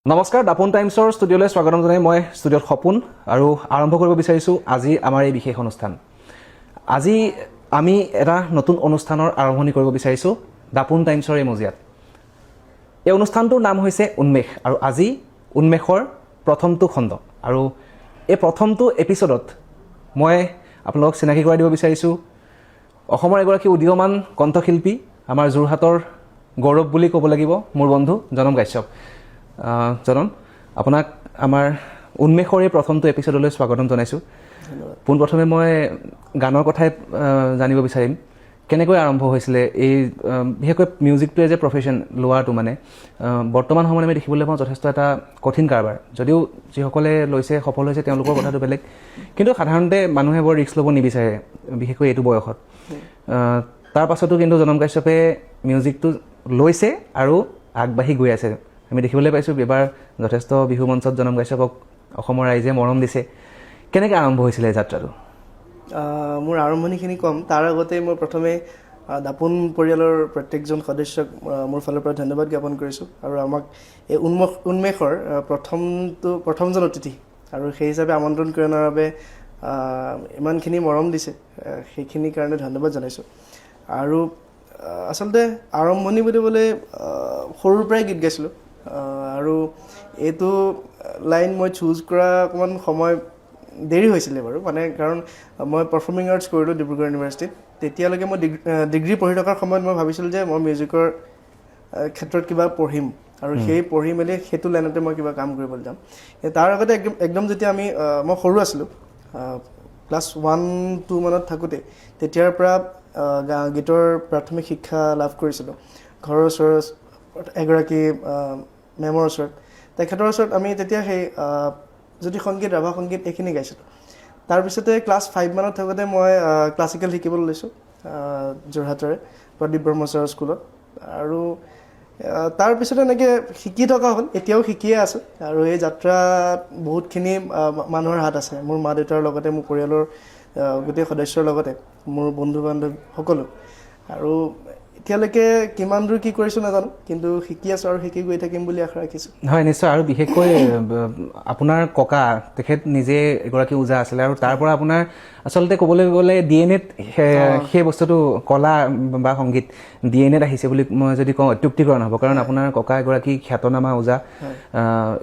নমস্কাৰ দাপোন টাইমছৰ ষ্টুডিঅ'লৈ স্বাগতম জনাই মই ষ্টুডিঅ'ত সপোন আৰু আৰম্ভ কৰিব বিচাৰিছোঁ আজি আমাৰ এই বিশেষ অনুষ্ঠান। আজি আমি এটা নতুন অনুষ্ঠানৰ আৰম্ভণি কৰিব বিচাৰিছোঁ দাপোন টাইমছৰ এই মজিয়াত। এই অনুষ্ঠানটোৰ নাম হৈছে উন্মেষ আৰু আজি উন্মেষৰ প্ৰথমটো খণ্ড আৰু এই প্ৰথমটো এপিছডত মই আপোনালোকক চিনাকি কৰাই দিব বিচাৰিছোঁ অসমৰ এগৰাকী উদীয়মান কণ্ঠশিল্পী, আমাৰ যোৰহাটৰ গৌৰৱ বুলি ক'ব লাগিব, মোৰ বন্ধু জনম কাশ্যপ। জনম, আপোনাক আমাৰ উন্মেষৰ এই প্ৰথমটো এপিছডলৈ স্বাগতম জনাইছোঁ। পোনপ্ৰথমে মই গানৰ কথাই জানিব বিচাৰিম, কেনেকৈ আৰম্ভ হৈছিলে এই বিশেষকৈ মিউজিকটো এজ এ প্ৰফেশ্যন লোৱাটো। মানে বৰ্তমান সময়ত আমি দেখিবলৈ পাওঁ যথেষ্ট এটা কঠিন কাৰবাৰ, যদিও যিসকলে লৈছে সফল হৈছে তেওঁলোকৰ কথাটো বেলেগ, কিন্তু সাধাৰণতে মানুহে বৰ ৰিস্ক ল'ব নিবিচাৰে, বিশেষকৈ এইটো বয়সত। তাৰ পাছতো কিন্তু জনম কাশ্যপে মিউজিকটো লৈছে আৰু আগবাঢ়ি গৈ আছে। আমি দেখিবলৈ পাইছোঁ এবাৰ যথেষ্ট বিহু মঞ্চত জনম কাশ্যপক অসমৰ ৰাইজে মৰম দিছে। কেনেকৈ আৰম্ভ হৈছিলে এই যাত্ৰাটো? মোৰ আৰম্ভণিখিনি ক'ম, তাৰ আগতে মই প্ৰথমে দাপোন পৰিয়ালৰ প্ৰত্যেকজন সদস্যক মোৰ ফালৰ পৰা ধন্যবাদ জ্ঞাপন কৰিছোঁ আৰু আমাক এই উন্মেষৰ প্ৰথমজন অতিথি আৰু সেই হিচাপে আমন্ত্ৰণ কৰি অনাৰ বাবে ইমানখিনি মৰম দিছে, সেইখিনিৰ কাৰণে ধন্যবাদ জনাইছোঁ। আৰু আচলতে আৰম্ভণি বুলিবলৈ সৰুৰ পৰাই গীত গাইছিলোঁ আৰু এইটো লাইন মই চুজ কৰা অকণমান সময় দেৰি হৈছিলে বাৰু, মানে কাৰণ মই পাৰফৰ্মিং আৰ্টছ কৰিলোঁ ডিব্ৰুগড় ইউনিভাৰ্চিটিত। তেতিয়ালৈকে মই ডিগ্ৰী পঢ়ি থকাৰ সময়ত মই ভাবিছিলোঁ যে মই মিউজিকৰ ক্ষেত্ৰত কিবা পঢ়িম আৰু সেই পঢ়ি মেলি সেইটো লাইনতে মই কিবা কাম কৰিবলৈ যাম। তাৰ আগতে একদম যেতিয়া মই সৰু আছিলোঁ, ক্লাছ 1-2 মানত থাকোঁতে তেতিয়াৰ পৰা গীতৰ প্ৰাথমিক শিক্ষা লাভ কৰিছিলোঁ ঘৰৰ ওচৰৰ এগৰাকী মেমৰ ওচৰত। তেখেতৰ ওচৰত আমি তেতিয়া সেই জ্যোতি সংগীত, ৰাভা সংগীত এইখিনি গাইছিলোঁ। তাৰপিছতে ক্লাছ 5 মানত থাকোঁতে মই ক্লাছিকেল শিকিবলৈ লৈছোঁ যোৰহাটৰে প্ৰদীপ ব্ৰহ্মচাৰৰ স্কুলত। আৰু তাৰপিছতে এনেকৈ শিকি থকা হ'ল, এতিয়াও শিকিয়ে আছোঁ আৰু এই যাত্ৰাত বহুতখিনি মানুহৰ হাত আছে, মোৰ মা দেউতাৰ লগতে, মোৰ পৰিয়ালৰ গোটেই সদস্যৰ লগতে, মোৰ বন্ধু বান্ধৱ সকলো। আৰু এতিয়ালৈকে কিমান দূৰ কি কৰিছোঁ নাজানো, কিন্তু শিকি আছোঁ আৰু শিকি গৈ থাকিম বুলি আশা ৰাখিছোঁ। হয়, নিশ্চয়। আৰু বিশেষকৈ আপোনাৰ ককা, তেখেত নিজে এগৰাকী ওজা আছিলে আৰু তাৰ পৰা আপোনাৰ আচলতে ক'বলৈ গ'লে DNA-ত সেই বস্তুটো কলা বা সংগীত DNA-ত আহিছে বুলি মই যদি কওঁ অত্যুক্তিকৰণ নহ'ব, কাৰণ আপোনাৰ ককা এগৰাকী খ্যাতনামা ওজা।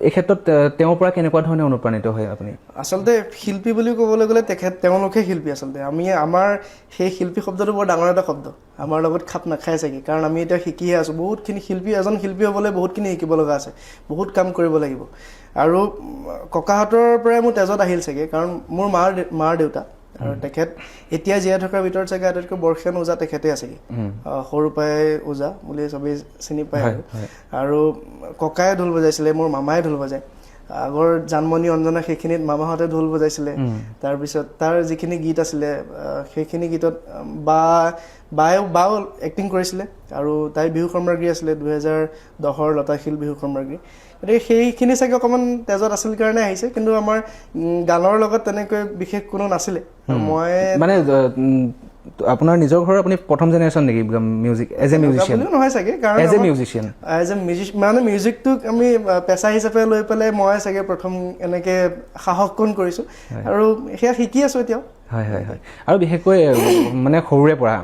এই ক্ষেত্ৰত তেওঁৰ পৰা কেনেকুৱা ধৰণে অনুপ্ৰাণিত হয় আপুনি? আচলতে শিল্পী বুলি ক'বলৈ গ'লে তেওঁলোকে শিল্পী। আচলতে আমাৰ সেই শিল্পী শব্দটো বৰ ডাঙৰ এটা শব্দ, আমাৰ লগত খাপ নাখায় চাগে, কাৰণ আমি এতিয়া শিকিয়ে আছোঁ। বহুতখিনি এজন শিল্পী হ'বলৈ বহুতখিনি শিকিব লগা আছে, বহুত কাম কৰিব লাগিব। আৰু ককাহঁতৰ পৰাই মোৰ তেজত আহিল চাগে, কাৰণ মোৰ মাৰ দেউতা আৰু তেখেত এতিয়া জীয়াই থকাৰ ভিতৰত চাগে আটাইতকৈ বৰ্ষীয়ান ওজা তেখেতে আছেগৈ। সৰু পৰাই ওজা বুলি চবেই চিনি পায়। আৰু ককায়ে ঢোল বজাইছিলে, মোৰ মামাই ঢোল বজায়। আগৰ জানমণি অঞ্জনা সেইখিনিত মামাহঁতে ঢোল বজাইছিলে। তাৰপিছত তাৰ যিখিনি গীত আছিলে সেইখিনি গীতত বাও এক্টিং কৰিছিলে আৰু তাই বিহু সম্ৰাজ্ঞী আছিলে 2010ৰ লতাশিল বিহু সম্ৰাজ্ঞী। গতিকে সেইখিনি চাগে অকণমান তেজত আছিল কাৰণে আহিছে, কিন্তু আমাৰ গানৰ লগত তেনেকৈ বিশেষ কোনো নাছিলে। মই মানে আপোনাৰ নিজৰ ঘৰৰ আপুনি প্ৰথম জেনেৰেশ্যন নেকি মিউজিক এজ এ মিউজিচিয়ান? নহয় চাগে, কাৰণ এজ এ মিউজিচিয়ান মানে মিউজিকটোক আমি পেচা হিচাপে লৈ পেলাই মই চাগে প্ৰথম এনেকৈ সাহসকণ কৰিছোঁ আৰু সেয়া শিকি আছোঁ এতিয়াও। হয় হয় হয়। আৰু বিশেষকৈ মানে সৰুৰে পৰা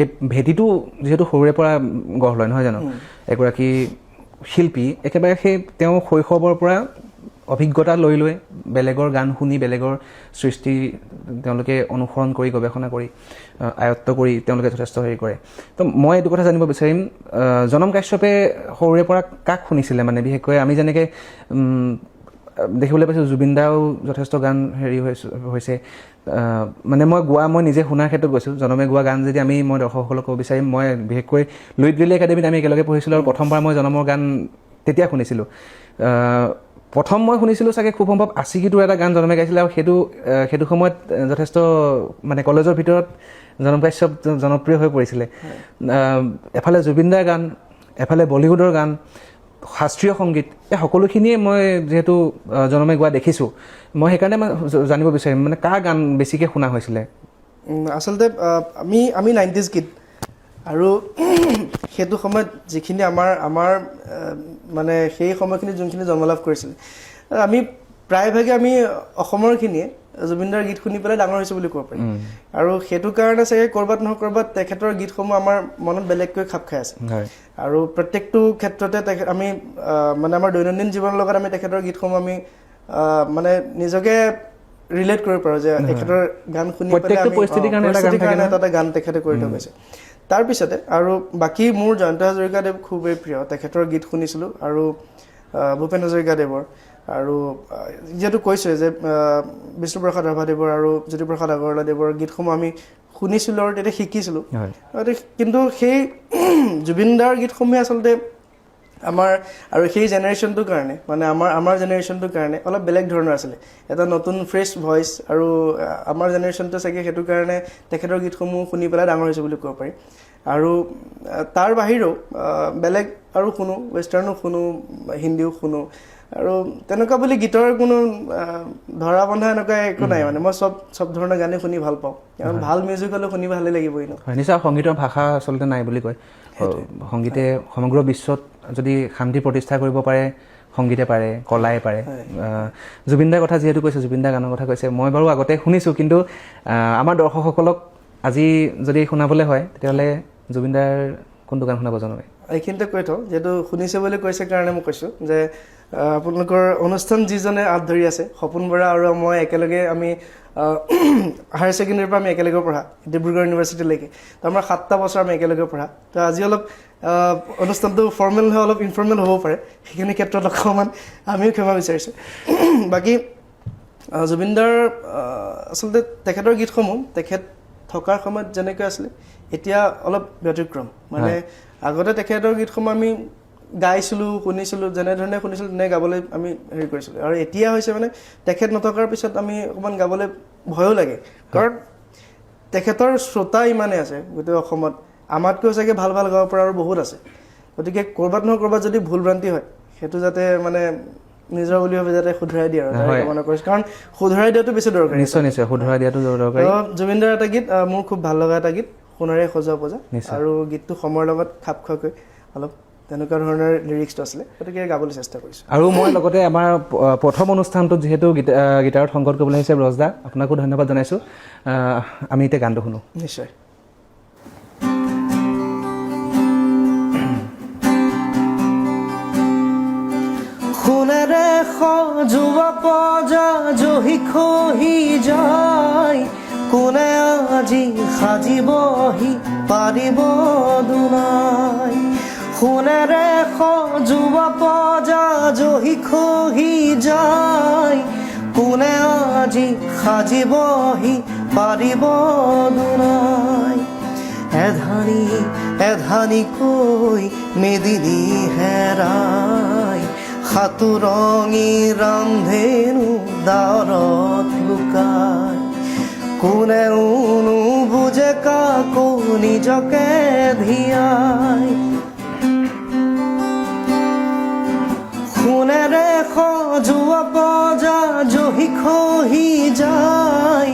এই ভেটিটো যিহেতু সৰুৰে পৰা গঢ় লয়, নহয় জানো? এগৰাকী শিল্পী একেবাৰে সেই তেওঁ শৈশৱৰ পৰা অভিজ্ঞতা লৈ বেলেগৰ গান শুনি, বেলেগৰ সৃষ্টি তেওঁলোকে অনুসৰণ কৰি, গৱেষণা কৰি, আয়ত্ব কৰি তেওঁলোকে যথেষ্ট হেৰি কৰে। তো মই এইটো কথা জানিব বিচাৰিম, জনম কাশ্যপে সৰুৰে পৰা কাক শুনিছিলে? মানে বিশেষকৈ আমি যেনেকৈ দেখিবলৈ পাইছোঁ জুবিন দাও যথেষ্ট গান হেৰি হৈছে। মানে মই নিজে শুনাৰ ক্ষেত্ৰত গৈছোঁ, জনমে গোৱা গান যদি মই দৰ্শকসকলক ক'ব বিচাৰিম, মই বিশেষকৈ লুইত ভিলে একাডেমীত আমি একেলগে পঢ়িছিলোঁ আৰু প্ৰথমবাৰ মই জনমৰ গান তেতিয়া শুনিছিলোঁ। প্ৰথম মই শুনিছিলোঁ চাগে খুব সম্ভৱ আশিকীটোৰ এটা গান জনমে গাইছিলে, আৰু সেইটো সময়ত যথেষ্ট মানে কলেজৰ ভিতৰত জনম কাশ্যপ জনপ্ৰিয় হৈ পৰিছিলে। এফালে জুবিন দাৰ গান, এফালে বলিউডৰ গান, শাস্ত্ৰীয় সংগীত, এই সকলোখিনিয়ে মই যিহেতু জনমে গোৱা দেখিছোঁ, মই সেইকাৰণে মই জানিব বিচাৰিম মানে কাৰ গান বেছিকৈ শুনা হৈছিলে? আচলতে আমি 90s কিড, আৰু সেইটো সময়ত যিখিনি আমাৰ মানে সেই সময়খিনি যোনখিনি জন্মলাভ কৰিছিল আমি প্ৰায়ভাগে আমি অসমৰখিনিয়ে জুবিনদাৰ গীত শুনি পেলাই ডাঙৰ হৈছে বুলি ক'ব পাৰি আৰু সেইটো কাৰণে চাগে ক'ৰবাত নহয় ক'ৰবাত তেখেতৰ গীতসমূহ আমাৰ মনত বেলেগকৈ খাপ খাই আছে আৰু প্ৰত্যেকটো ক্ষেত্ৰতে আমি মানে আমাৰ দৈনন্দিন জীৱনৰ লগত আমি তেখেতৰ গীতসমূহ আমি মানে নিজকে ৰিলেট কৰিব পাৰোঁ যে তেখেতৰ গান শুনি পেলাই আমি পৰিস্থিতিৰ কাৰণে এটা গান তেখেতে কৰি থৈ গৈছে তাৰপিছতে আৰু বাকী মোৰ জয়ন্ত হাজৰিকাদেৱ খুবেই প্ৰিয় তেখেতৰ গীত শুনিছিলোঁ আৰু ভূপেন হাজৰিকাদেৱৰ আৰু যিহেতু কৈছোৱে যে বিষ্ণুপ্ৰসাদ ৰাভাদেৱৰ আৰু জ্যোতিপ্ৰসাদ আগৰৱালাদেৱৰ গীতসমূহ আমি শুনিছিলোঁ আৰু তেতিয়া শিকিছিলোঁ কিন্তু সেই জুবিনদাৰ গীতসমূহে আচলতে আমাৰ আৰু সেই জেনেৰেশ্যনটোৰ কাৰণে মানে আমাৰ জেনেৰেশ্যনটোৰ কাৰণে অলপ বেলেগ ধৰণৰ আছিলে এটা নতুন ফ্ৰেছ ভইচ আৰু আমাৰ জেনেৰেশ্যনটো চাগে সেইটো কাৰণে তেখেতৰ গীতসমূহ শুনি পেলাই ডাঙৰ হৈছে বুলি ক'ব পাৰি আৰু তাৰ বাহিৰেও বেলেগ আৰু শুনো ৱেষ্টাৰ্ণো শুনো হিন্দীও শুনো আৰু তেনেকুৱা বুলি গীতৰ কোনো ধৰা বন্ধা এনেকুৱা একো নাই মানে মই চব ধৰণৰ গানেই শুনি ভাল পাওঁ কাৰণ ভাল মিউজিক হ'লে শুনি ভালেই লাগিবই ন নিশ্চয় সংগীতৰ ভাষা আচলতে নাই বুলি কয় সংগীতে সমগ্ৰ বিশ্বত যদি শান্তি প্ৰতিষ্ঠা কৰিব পাৰে সংগীতে পাৰে কলাই পাৰে জুবিনদাৰ কথা যিহেতু কৈছে জুবিনদাৰ গানৰ কথা কৈছে মই বাৰু আগতে শুনিছোঁ কিন্তু আমাৰ দৰ্শকসকলক আজি যদি শুনাবলৈ হয় তেতিয়াহ'লে জুবিনদাৰ কোনটো গান শুনাব জানো এইখিনিতে কৈ থওঁ যিহেতু শুনিছে বুলি কৈছে কাৰণে মই কৈছোঁ যে আপোনালোকৰ অনুষ্ঠান যিজনে আঁত ধৰি আছে সপোন বৰা আৰু মই একেলগে আমি হায়াৰ ছেকেণ্ডেৰীৰ পৰা আমি একেলগে পঢ়া ডিব্ৰুগড় ইউনিভাৰ্চিটিলৈকে তো আমাৰ 7টা বছৰ আমি একেলগে পঢ়া তো আজি অলপ অনুষ্ঠানটো ফৰ্মেল নহয় অলপ ইনফৰ্মেল হ'ব পাৰে সেইখিনি ক্ষেত্ৰত অকণমান আমিও ক্ষমা বিচাৰিছোঁ বাকী জুবিনদাৰ আচলতে তেখেতৰ গীতসমূহ তেখেত থকাৰ সময়ত যেনেকৈ আছিলে এতিয়া অলপ ব্যতিক্ৰম মানে আগতে তেখেতৰ গীতসমূহ আমি গাইছিলোঁ শুনিছিলোঁ যেনেধৰণে শুনিছিলোঁ তেনে গাবলৈ আমি হেৰি কৰিছিলোঁ আৰু এতিয়া হৈছে মানে তেখেত নথকাৰ পিছত আমি অকণমান গাবলৈ ভয়ো লাগে কাৰণ তেখেতৰ শ্ৰোতা ইমানেই আছে গোটেই অসমত আমাতকৈ চাগে ভাল গাব পৰা আৰু বহুত আছে গতিকে ক'ৰবাত নহয় ক'ৰবাত যদি ভুল ভ্ৰান্তি হয় সেইটো যাতে মানে নিজৰ বুলি ভাবে যাতে শুধৰাই দিয়ে আৰু কামনা কৰিছোঁ কাৰণ শুধৰাই দিয়াটো বেছি দৰকাৰী নিশ্চয় শুধৰাই দিয়াটো দৰকাৰী জুবিনদাৰ এটা গীত মোৰ খুব ভাল লগা এটা গীত সোণাৰে সজোৱা পজা আৰু গীতটো সময়ৰ লগত খাপ খোৱাকৈ অলপ তেনেকুৱা ধৰণৰ লিৰিক্সটো আছিলে গতিকে গাবলৈ চেষ্টা কৰিছোঁ আৰু মই লগতে আমাৰ প্ৰথম অনুষ্ঠানটোত যিহেতু গীটাৰত সংগত কৰিবলৈ আহিছে ব্ৰজদা আপোনাকো ধন্যবাদ জনাইছোঁ আমি এতিয়া গানটো শুনো নিশ্চয় সোণেৰে সজোৱা পজা জহি খহি যায় কোনে আজি সাজিবহি পাৰিব দুনাই সোণেৰে সজোৱা পজা জহি খহি যায় কোনে আজি সাজিবহি পাৰিব দুনাই এধানিকৈ মেদিনী হেৰাই সাতুৰঙী ৰান্ধেনো দাৰত লুকাই কোনেও নুবুজে কাকো নিজকে ধিয়াই সোণেৰে সজোৱা পজা জহি খহি যায়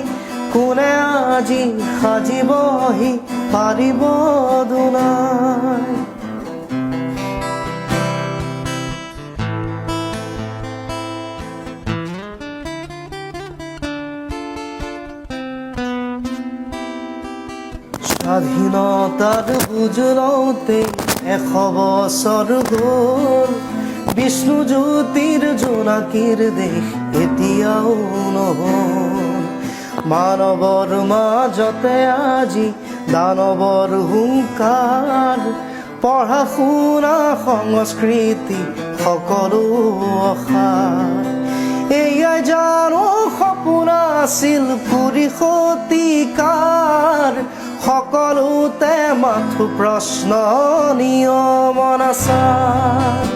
কোনে আজি সাজিবহি পাৰিব দুনাই স্বাধীনতাৰ বুজ লওঁতে 100 বছৰ গ'ল বিষ্ণুজ্যোতিৰ জোনাকীৰ দেশ এতিয়াও নহ'ল মানৱৰ মাজতে আজি দানৱৰ হুংকাৰ পঢ়া শুনা সংস্কৃতি সকলো অসাৰ এয়াই জানো সপোন আছিল পুৰি শতিকাৰ সকলোতে মাথো প্ৰশ্ন নিয়মন আচাৰ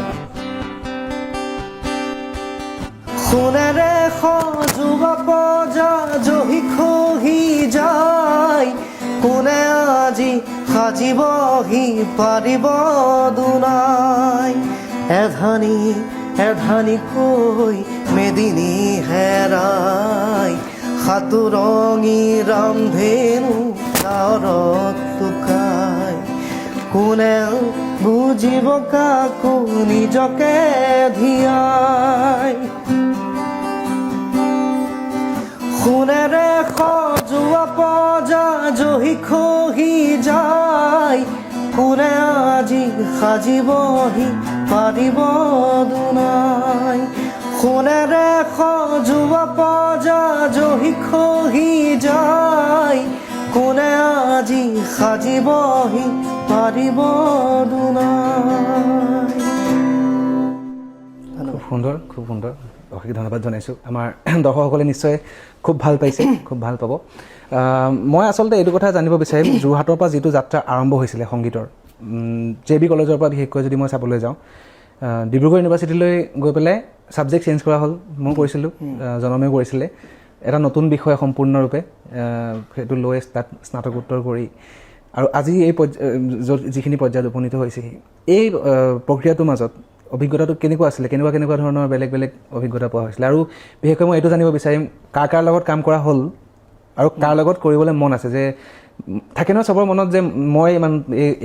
সোণেৰে সজোৱা পজা জহি খহি যায় কোনে আজি সাজিবহি পাৰিব দুনাই এধানিকৈ মেদিনী হেৰাই সাতুৰঙী ৰান্ধেনো দাৰত লুকাই কোনেও বুজিব কাকো নিজকে ধিয়াই সোণেৰে সজোৱা পজা জহি খহি যায় কোনে আজি সাজিবহি পাৰিব দুনাই সোণেৰে সজোৱা পজা জহি খহি যায় কোনে আজি সাজিবহি পাৰিব দুনাই খুব সুন্দৰ অশেষ ধন্যবাদ জনাইছোঁ আমাৰ দৰ্শকসকলে নিশ্চয় খুব ভাল পাইছে খুব ভাল পাব মই আচলতে এইটো কথা জানিব বিচাৰিম যোৰহাটৰ পৰা যিটো যাত্ৰা আৰম্ভ হৈছিলে সংগীতৰ JB কলেজৰ পৰা বিশেষকৈ যদি মই চাবলৈ যাওঁ ডিব্ৰুগড় ইউনিভাৰ্চিটিলৈ গৈ পেলাই ছাবজেক্ট চেঞ্জ কৰা হ'ল মই কৰিছিলোঁ জনমেও কৰিছিলে এটা নতুন বিষয় সম্পূৰ্ণৰূপে সেইটো লৈ তাত স্নাতকোত্তৰ কৰি আৰু আজি এই যিখিনি পৰ্যায়ত উপনীত হৈছেহি এই প্ৰক্ৰিয়াটোৰ মাজত অভিজ্ঞতাটো কেনেকুৱা আছিলে কেনেকুৱা ধৰণৰ বেলেগ বেলেগ অভিজ্ঞতা পোৱা হৈছিলে আৰু বিশেষকৈ মই এইটো জানিব বিচাৰিম কাৰ লগত কাম কৰা হ'ল আৰু কাৰ লগত কৰিবলৈ মন আছে যে থাকে ন চবৰ মনত যে মই ইমান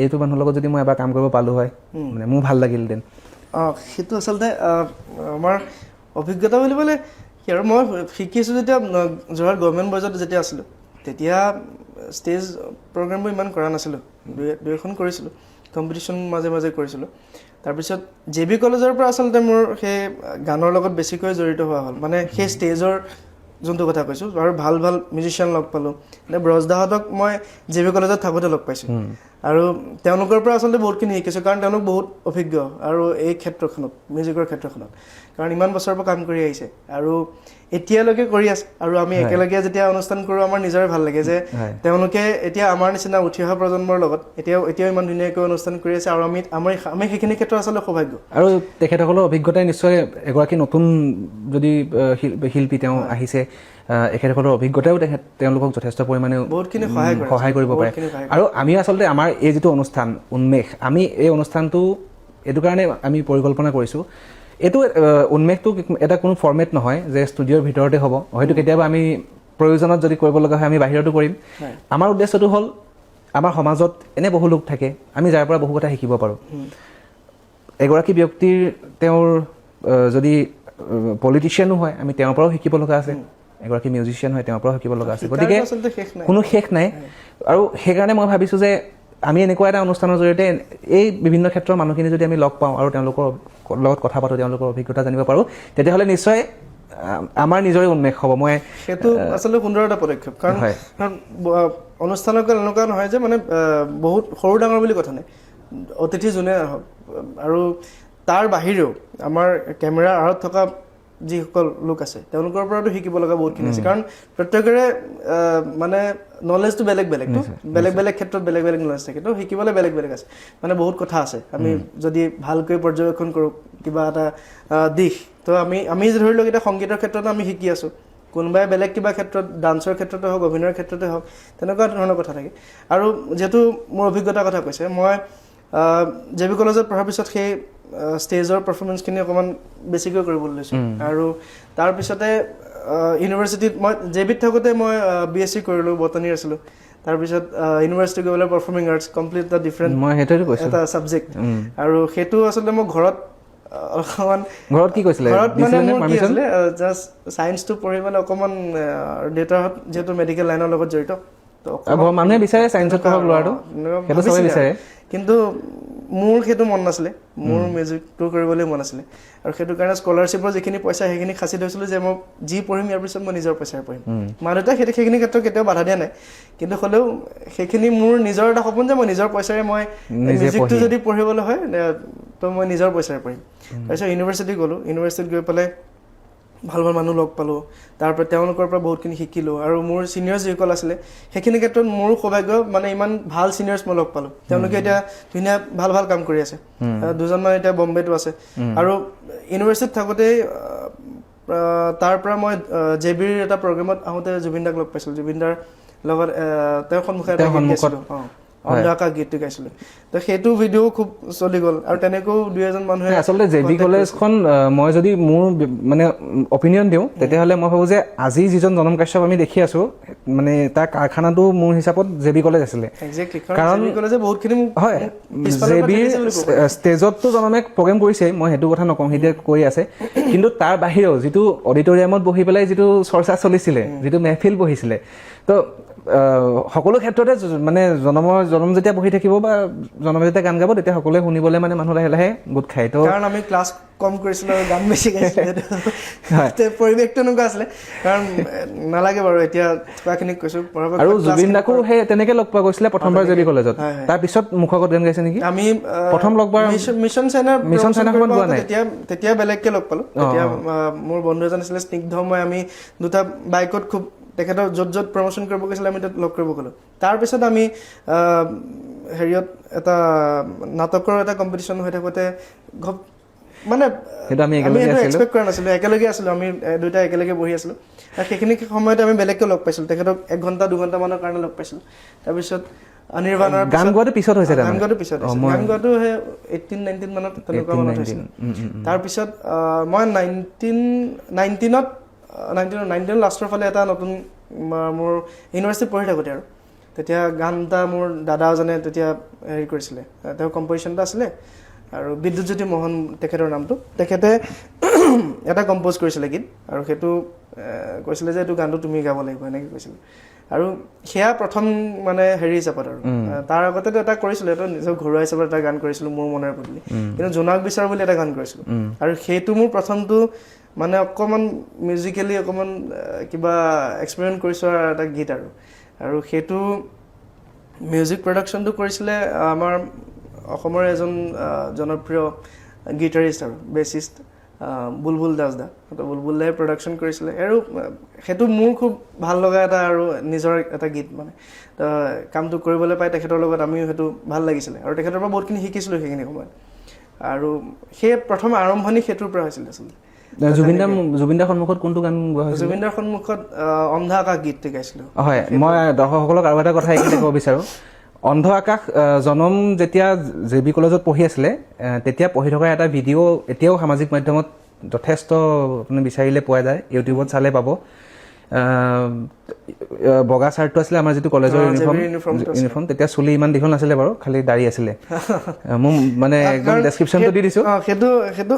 এইটো মানুহৰ লগত যদি মই এবাৰ কাম কৰিব পালোঁ হয় মানে মোৰ ভাল লাগিলহেঁতেন সেইটো আচলতে আমাৰ অভিজ্ঞতা বুলিবলৈ কি আৰু মই শিকিছোঁ যেতিয়া যোৰহাট গভৰ্ণমেণ্ট বইজত যেতিয়া আছিলোঁ তেতিয়া ষ্টেজ প্ৰগ্ৰেমবোৰ ইমান কৰা নাছিলোঁ দুই এখন কৰিছিলোঁ কম্পিটিশ্যন মাজে মাজে কৰিছিলোঁ তাৰপিছত JB কলেজৰ পৰা আচলতে মোৰ সেই গানৰ লগত বেছিকৈ জড়িত হোৱা হ'ল মানে সেই ষ্টেজৰ যোনটো কথা কৈছোঁ আৰু ভাল ভাল মিউজিচিয়ান লগ পালোঁ এতিয়া ব্ৰজদাহঁতক মই JB কলেজত থাকোঁতে লগ পাইছোঁ আৰু তেওঁলোকৰ পৰা আচলতে বহুতখিনি শিকিছোঁ কাৰণ তেওঁলোক বহুত অভিজ্ঞ আৰু এই ক্ষেত্ৰখনত মিউজিকৰ ক্ষেত্ৰখনত কাৰণ ইমান বছৰৰ পৰা কাম কৰি আহিছে আৰু এতিয়ালৈকে কৰি আছে আৰু আমি একেলগে যেতিয়া অনুষ্ঠান কৰোঁ আমাৰ নিজৰে ভাল লাগে যে তেওঁলোকে এতিয়া আমাৰ নিচিনা উঠি অহা প্ৰজন্মৰ লগত এতিয়াও ইমান ধুনীয়াকৈ অনুষ্ঠান কৰি আছে আৰু আমি সেইখিনি ক্ষেত্ৰত আচলতে সৌভাগ্য আৰু তেখেতসকলৰ অভিজ্ঞতাই নিশ্চয় এগৰাকী নতুন যদি শিল্পী তেওঁ আহিছে এখেতসকলৰ অভিজ্ঞতাও তেওঁলোকক যথেষ্ট পৰিমাণে বহুতখিনি সহায় কৰিব পাৰে আৰু আমি আচলতে আমাৰ এই যিটো অনুষ্ঠান উন্মেষ আমি এই অনুষ্ঠানটো এইটো কাৰণে আমি পৰিকল্পনা কৰিছোঁ এইটো উন্মেষটো এটা কোনো ফৰ্মেট নহয় যে ষ্টুডিঅ'ৰ ভিতৰতে হ'ব হয়তো কেতিয়াবা আমি প্ৰয়োজনত যদি কৰিব লগা হয় আমি বাহিৰতো কৰিম আমাৰ উদ্দেশ্যটো হ'ল আমাৰ সমাজত এনে বহু লোক থাকে আমি যাৰ পৰা বহু কথা শিকিব পাৰোঁ এগৰাকী ব্যক্তিৰ তেওঁৰ যদি পলিটিচিয়ানো হয় আমি তেওঁৰ পৰাও শিকিব লগা আছে এগৰাকী মিউজিচিয়ান হয় তেওঁৰ পৰাও শিকিব লগা আছে গতিকে কোনো শেষ নাই আৰু সেইকাৰণে মই ভাবিছোঁ যে আমি এনেকুৱা এটা অনুষ্ঠানৰ জৰিয়তে এই বিভিন্ন ক্ষেত্ৰৰ মানুহখিনি যদি আমি লগ পাওঁ আৰু তেওঁলোকৰ লগত কথা পাতোঁ তেওঁলোকৰ অভিজ্ঞতা জানিব পাৰোঁ তেতিয়াহ'লে নিশ্চয় আমাৰ নিজৰে উন্মেষ হ'ব মই সেইটো আচলতে সুন্দৰ এটা পদক্ষেপ কাৰণ অনুষ্ঠানৰ এনেকুৱা নহয় যে মানে বহুত সৰু ডাঙৰ বুলি কথা নাই অতিথি যোনে আহক আৰু তাৰ বাহিৰেও আমাৰ কেমেৰাৰ আঁৰত থকা যিসকল লোক আছে তেওঁলোকৰ পৰাতো শিকিব লগা বহুতখিনি আছে কাৰণ প্ৰত্যেকৰে মানে নলেজটো বেলেগ ক্ষেত্ৰত বেলেগ নলেজ থাকে তো শিকিবলৈ বেলেগ আছে মানে বহুত কথা আছে আমি যদি ভালকৈ পৰ্যবেক্ষণ কৰোঁ কিবা এটা দিশ তো আমি ধৰি লওক এতিয়া সংগীতৰ ক্ষেত্ৰত আমি শিকি আছোঁ কোনোবাই বেলেগ কিবা ক্ষেত্ৰত ডান্সৰ ক্ষেত্ৰতে হওক অভিনয়ৰ ক্ষেত্ৰতে হওক তেনেকুৱা ধৰণৰ কথা থাকে আৰু যিহেতু মোৰ অভিজ্ঞতাৰ কথা কৈছে মই JB কলেজত পঢ়াৰ পিছত সেই ষ্টেজৰ পাৰফৰ্মেঞ্চখিনি অকণমান বেছিকৈ কৰিবলৈ লৈছোঁ আৰু তাৰপিছতে ইউনিভাৰ্চিটিত মই JBত থাকোঁতে মই BSc কৰিলোঁ বটানীৰ আছিলোঁ তাৰপিছত ইউনিভাৰ্চিটি গৈ পেলাই পাৰফৰ্মিং আৰ্টছ কমপ্লিট এটা ডিফাৰেণ্ট এটা ছাবজেক্ট আৰু সেইটো আচলতে মই ঘৰত কি কৈছিলে ঘৰত মানে মোৰ কি আছিলে জাষ্ট ছায়েন্সটো পঢ়ি মানে অকণমান দেউতাহঁত যিহেতু মেডিকেল লাইনৰ লগত জড়িত মানুহে বিচাৰে ছায়েন্সত পঢ়ক ল'ৰাটো সেইটো চবেই বিচাৰে কিন্তু মোৰ সেইটো মন নাছিলে মোৰ মিউজিকটো কৰিবলৈ মন আছিলে আৰু সেইটো কাৰণে স্কলাৰশ্বিপৰ যিখিনি পইচা সেইখিনি সাঁচি থৈছিলোঁ যে মই যি পঢ়িম ইয়াৰ পিছত মই নিজৰ পইচাৰে পঢ়িম মা দেউতাই সেইখিনি ক্ষেত্ৰত কেতিয়াও বাধা দিয়া নাই কিন্তু হ'লেও সেইখিনি মোৰ নিজৰ এটা সপোন যে মই নিজৰ পইচাৰে মই মিউজিকটো যদি পঢ়িবলৈ হয় তো মই নিজৰ পইচাৰে পঢ়িম তাৰপিছত ইউনিভাৰ্চিটি গ'লোঁ ইউনিভাৰ্চিটিত গৈ পেলাই ভাল মানুহ লগ পালোঁ তাৰপৰা তেওঁলোকৰ পৰা বহুতখিনি শিকিলোঁ আৰু মোৰ ছিনিয়ৰ্ছ যিসকল আছিলে সেইখিনি ক্ষেত্ৰত মোৰো সৌভাগ্য মানে ইমান ভাল ছিনিয়ৰ্ছ মই লগ পালোঁ তেওঁলোকে এতিয়া ধুনীয়া ভাল কাম কৰি আছে দুজনমান এতিয়া বম্বেতো আছে আৰু ইউনিভাৰ্চিটিত থাকোঁতেই তাৰ পৰা মই JBৰ এটা প্ৰগ্ৰেমত আহোঁতে জুবিন দাক লগ পাইছিলোঁ জুবিন দাৰ লগত তেওঁৰ সন্মুখত অন্ধ আকাশ গীতটো গাইছিলোঁ তো সেইটো ভিডিঅ' খুব চলি গ'ল আৰু তেনেকৈও 2-এজন মানুহে আচলতে জেবি কলেজখন মই যদি মোৰ মানে অপিনিয়ন দিওঁ তেতিয়াহ'লে মই ভাবোঁ যে আজি যিজন জনম কাশ্যপ আমি দেখি আছোঁ মানে তাৰ কাৰখানাটো মোৰ হিচাপত জেবি কলেজ আছিলে একজেক্টলি কাৰণ জেবি কলেজে বহুতখিনি হয় জেবিৰ ষ্টেজততো জনমে প্ৰগ্ৰেম কৰিছে মই সেইটো কথা নকওঁ সিহঁতে কৰি আছে কিন্তু তাৰ বাহিৰেও যিটো অডিটৰিয়ামত বহি পেলাই যিটো চৰ্চা চলিছিলে যিটো মেহফিল বহিছিলে তো সকলো ক্ষেত্ৰতে মানে জনম যেতিয়া বহি থাকিব বা জনমে যেতিয়া গান গাব তেতিয়া সকলোৱে শুনিবলৈ মানে মানুহ লাহে লাহে গোট খায় তো কাৰণ আমি ক্লাছ কম কৰিছিলোঁ আৰু গান বেছি গাইছিলোঁ পৰিৱেশটো এনেকুৱা আছিলে কাৰণ নালাগে বাৰু এতিয়া কিবাখিনিক কৈছোঁ আৰু জুবিন দাকো সেই তেনেকৈ লগ পোৱা গৈছিলে প্ৰথমবাৰ জেবি কলেজত তাৰপিছত মুখৰ আগত গান গাইছে নেকি আমি প্ৰথম লগবাৰ মিছন চাইনাৰ যোৱা নাই তেতিয়া বেলেগকৈ লগ পালোঁ তেতিয়া মোৰ বন্ধু এজন আছিলে স্নিগ্ধ মই আমি দুটা বাইকত খুব তেখেতৰ য'ত য'ত প্ৰমোশ্যন কৰিব গৈছিলে আমি তাত লগ কৰিব গ'লোঁ তাৰপিছত আমি হেৰিয়ত এটা নাটকৰ এটা কম্পিটিশ্যন হৈ থাকোঁতে মানে আমি এইটো এক্সপেক্ট কৰা নাছিলোঁ একেলগে আছিলোঁ আমি দুয়োটা একেলগে বহি আছিলোঁ আৰু সেইখিনি সময়তে আমি বেলেগকৈ লগ পাইছিলোঁ তেখেতক 1 ঘণ্টা 2 ঘণ্টামানৰ কাৰণে লগ পাইছিলোঁ তাৰপিছত অনিৰ্বাণৰ গান গোৱাটো পিছত হৈছে গান গোৱাটো পিছত গান গোৱাটো সেই 18-19 মানত তেনেকুৱা মানত হৈছিল তাৰপিছত মই 19 লাষ্টৰ ফালে এটা নতুন মোৰ ইউনিভাৰ্চিটিত পঢ়ি থাকোঁতে আৰু তেতিয়া গান এটা মোৰ দাদা এজনে তেতিয়া হেৰি কৰিছিলে তেওঁ কম্প'জিশ্যন এটা আছিলে আৰু বিদ্যুৎজ্যোতি মোহন তেখেতৰ নামটো তেখেতে এটা কম্প'জ কৰিছিলে গীত আৰু সেইটো কৈছিলে যে এইটো গানটো তুমি গাব লাগিব এনেকৈ কৈছিলে আৰু সেয়া প্ৰথম মানে হেৰি হিচাপত আৰু তাৰ আগতেতো এটা কৰিছিলোঁ এটা নিজৰ ঘৰুৱা হিচাপত এটা গান কৰিছিলোঁ মোৰ মনৰ বুলি কিন্তু জোনাক বিচাৰ বুলি এটা গান কৰিছিলোঁ আৰু সেইটো মোৰ প্ৰথমটো মানে অকণমান মিউজিকেলি অকণমান কিবা এক্সপেৰিমেণ্ট কৰিছোঁ এটা গীত আৰু সেইটো মিউজিক প্ৰডাকশ্যনটো কৰিছিলে আমাৰ অসমৰ এজন জনপ্ৰিয় গীটাৰিষ্ট আৰু বেছিষ্ট বুলবুল দাস দা বুলবুল দাই প্ৰডাকশ্যন কৰিছিলে আৰু সেইটো মোৰ খুব ভাল লগা এটা আৰু নিজৰ এটা গীত মানে কামটো কৰিবলৈ পাই তেখেতৰ লগত আমিও সেইটো ভাল লাগিছিলে আৰু তেখেতৰ পৰা বহুতখিনি শিকিছিলোঁ সেইখিনি সময়ত আৰু সেই প্ৰথম আৰম্ভণি সেইটোৰ পৰা হৈছিলে আচলতে জুবিনদাৰ সন্মুখত কোনটো গান গোৱা হৈছিল জুবিনদাৰ সন্মুখত অন্ধ আকাশ গীতটো গাইছিলোঁ হয় মই দৰ্শকসকলক আৰু এটা কথা এইখিনি ক'ব বিচাৰোঁ অন্ধ আকাশ জনম যেতিয়া জেবি কলেজত পঢ়ি আছিলে তেতিয়া পঢ়ি থকা এটা ভিডিঅ' এতিয়াও সামাজিক মাধ্যমত যথেষ্ট আপুনি বিচাৰিলে পোৱা যায় ইউটিউবত চালে পাব বগা চাৰ্টটো আছিলে আমাৰ যিটো কলেজৰ ইউনিফৰ্ম তেতিয়া চুলি ইমান দীঘল নাছিলে বাৰু খালি দাড়ি আছিলে মোৰ মানে একদম ডেছক্ৰিপশ্যনটো দি দিছোঁ সেইটো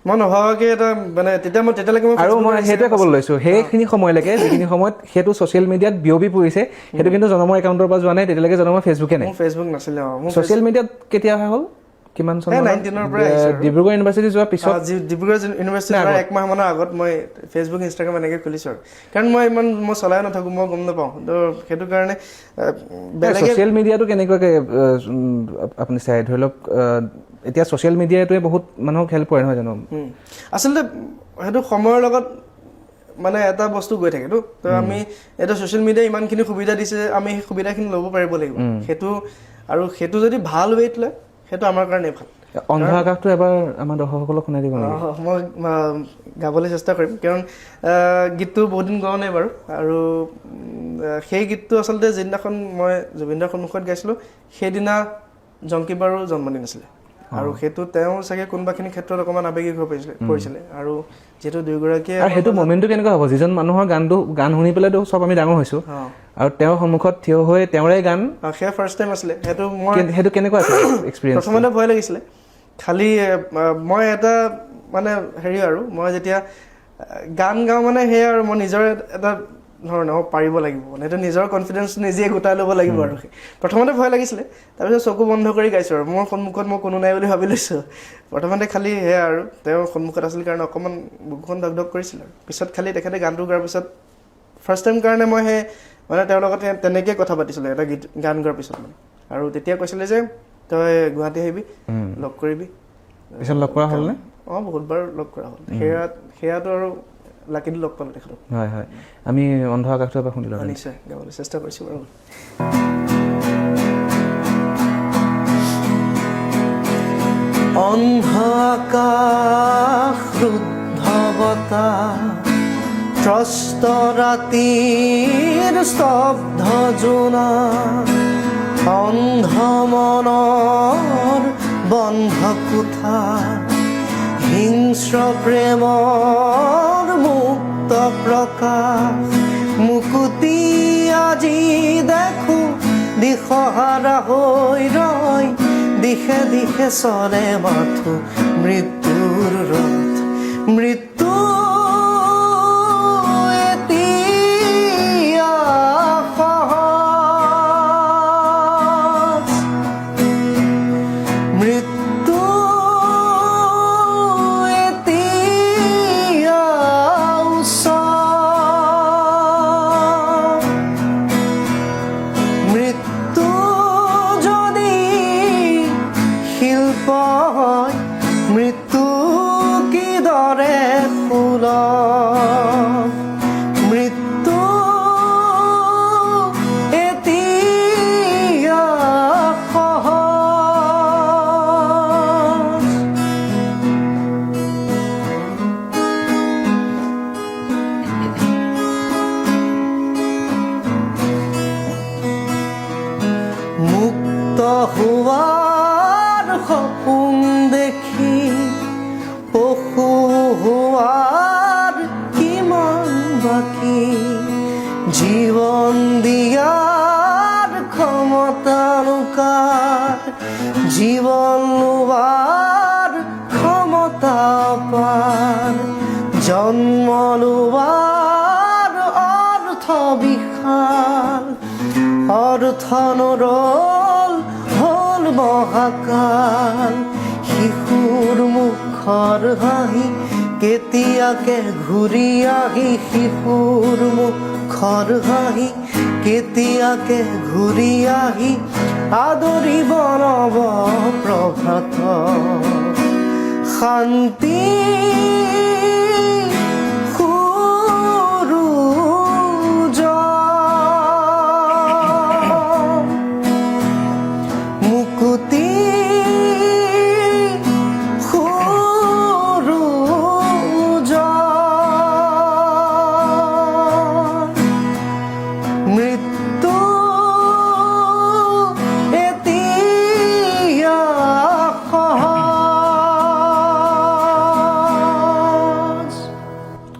মই নভবাকৈ এটা মানে তেতিয়ালৈকে আৰু মই সেইটোৱে ক'বলৈ লৈছোঁ সেইখিনি সময়লৈকে যিখিনি সময়ত সেইটো ছ'চিয়েল মিডিয়াত বিয়পি পৰিছে সেইটো কিন্তু জনমৰ একাউণ্টৰ পৰা যোৱা নাই তেতিয়ালৈকে জনমৰ ফেচবুকে নাই ফেচবুক নাছিলে ছ'চিয়েল মিডিয়াত কেতিয়া হ'ল কিমান চন 19ৰ পৰা ডিব্ৰুগড় ইউনিভাৰ্চিটি যোৱাৰ পিছত ডিব্ৰুগড় ইউনিভাৰ্চিটিৰ পৰা 1 মাহ মানৰ আগত মই ফেচবুক ইনষ্টাগ্ৰাম এনেকৈ খুলিছোঁ আৰু কাৰণ মই চলাই নাথাকোঁ মই গম নাপাওঁ তো সেইটো কাৰণে ছ'চিয়েল মিডিয়াটো কেনেকুৱাকৈ আপুনি চাই ধৰি লওক এতিয়া ছ'চিয়েল মিডিয়াটোৱে বহুত মানুহক হেল্প কৰে নহয় জানো আচলতে সেইটো সময়ৰ লগত মানে এটা বস্তু গৈ থাকেতো তো আমি এটা ছ'চিয়েল মিডিয়াই ইমানখিনি সুবিধা দিছে আমি সেই সুবিধাখিনি ল'ব পাৰিব লাগিব সেইটো যদি ভাল ৱেইট লয় সেইটো আমাৰ কাৰণে ভাল অন্ধ আকাশটো এবাৰ আমাৰ দৰ্শকসকলক শুনাই দিব নেকি মই গাবলৈ চেষ্টা কৰিম কাৰণ গীতটো বহুত দিন গোৱা নাই বাৰু আৰু সেই গীতটো আচলতে যিদিনাখন মই জুবিনদাৰ সন্মুখত গাইছিলোঁ সেইদিনা জংকী বাৰো জন্মদিন আছিলে আৰু সেইটো তেওঁ চাগে কোনোবাখিনি ক্ষেত্ৰত অকণমান আৱেগিক হৈ পৰিছিলে আৰু যিহেতু দুয়োগৰাকীয়ে সেইটো মমেণ্টটো কেনেকুৱা হ'ব যিজন মানুহৰ গান শুনি পেলাইতো চব আমি ডাঙৰ হৈছোঁ আৰু তেওঁৰ সন্মুখত থিয় হৈ তেওঁৰে গান সেয়া ফাৰ্ষ্ট টাইম আছিলে সেইটো কেনেকুৱা আছিল এক্সপিৰিয়েঞ্চ প্ৰথমতে ভয় লাগিছিলে খালি মই এটা মানে হেৰি আৰু মই যেতিয়া গান গাওঁ মানে সেয়া আৰু মই নিজৰ এটা ধৰণৰ পাৰিব লাগিব মানে সেইটো নিজৰ কনফিডেন্সটো নিজে গোটাই ল'ব লাগিব আৰু প্ৰথমতে ভয় লাগিছিলে তাৰপিছত চকু বন্ধ কৰি গাইছোঁ আৰু মোৰ সন্মুখত মই কোনো নাই বুলি ভাবি লৈছোঁ প্ৰথমতে খালি সেয়া আৰু তেওঁৰ সন্মুখত আছিল কাৰণে অকণমান বুকুখন ধক ধক কৰিছিল আৰু পিছত খালি তেখেতে গানটো গোৱাৰ পিছত ফাৰ্ষ্ট টাইম কাৰণে মই সেই মানে তেওঁৰ লগত তেনেকৈ কথা পাতিছিলোঁ এটা গান গোৱাৰ পিছত মানে আৰু তেতিয়া কৈছিলে যে তই গুৱাহাটী আহিবি লগ কৰিবি পিছত লগ কৰা হ'লনে বহুতবাৰ লগ কৰা হ'ল সেয়াটো আৰু লাকিলি লগ পালোঁ তেখেতক হয় হয় আমি অন্ধ আকাশটো এবাৰ শুনিলোঁ নিশ্চয় গাবলৈ চেষ্টা কৰিছোঁ বাৰু অন্ধ আকাশ শুদ্ধ বতাহ ত্ৰস্ত ৰাতিৰ স্তব্ধ জোনা অন্ধ মনৰ বন্ধ কোঠা হিংস্ৰ প্ৰেমৰ মুক্ত প্ৰকাশ মুকুতি আজি দেখো দিশহাৰা হৈ ৰয় দিশে দিশে চলে মাথো মৃত্যুৰ ৰথ মৃত্যু এতিয়া সহজ মৃত্যু এতিয়া ওচৰ মৃত্যু যদি শিল্প হয় মৃত্যু কিদৰে সুলভ মৃত্যু এতিয়া সহজ মুক্ত হোৱাৰ সপোন দেখি পশু হোৱাৰ কিমান বাকী জীৱন দিয়াৰ ক্ষমতানো কাৰ জীৱন লোৱাৰ ক্ষমতা পাৰ জন্ম লোৱাৰ অৰ্থ বিশাল অৰ্থ নৰল হ'ল মহাকাল শিশুৰ মুখৰ হাঁহি কেতিয়াকে ঘূৰি আহি শিশুৰ মুখৰ হাঁহি কেতিয়াকে ঘূৰি আহি আদৰিব নৱ প্ৰভাত শান্তি মুকুতি মৃত্যু এতিয়া সহজ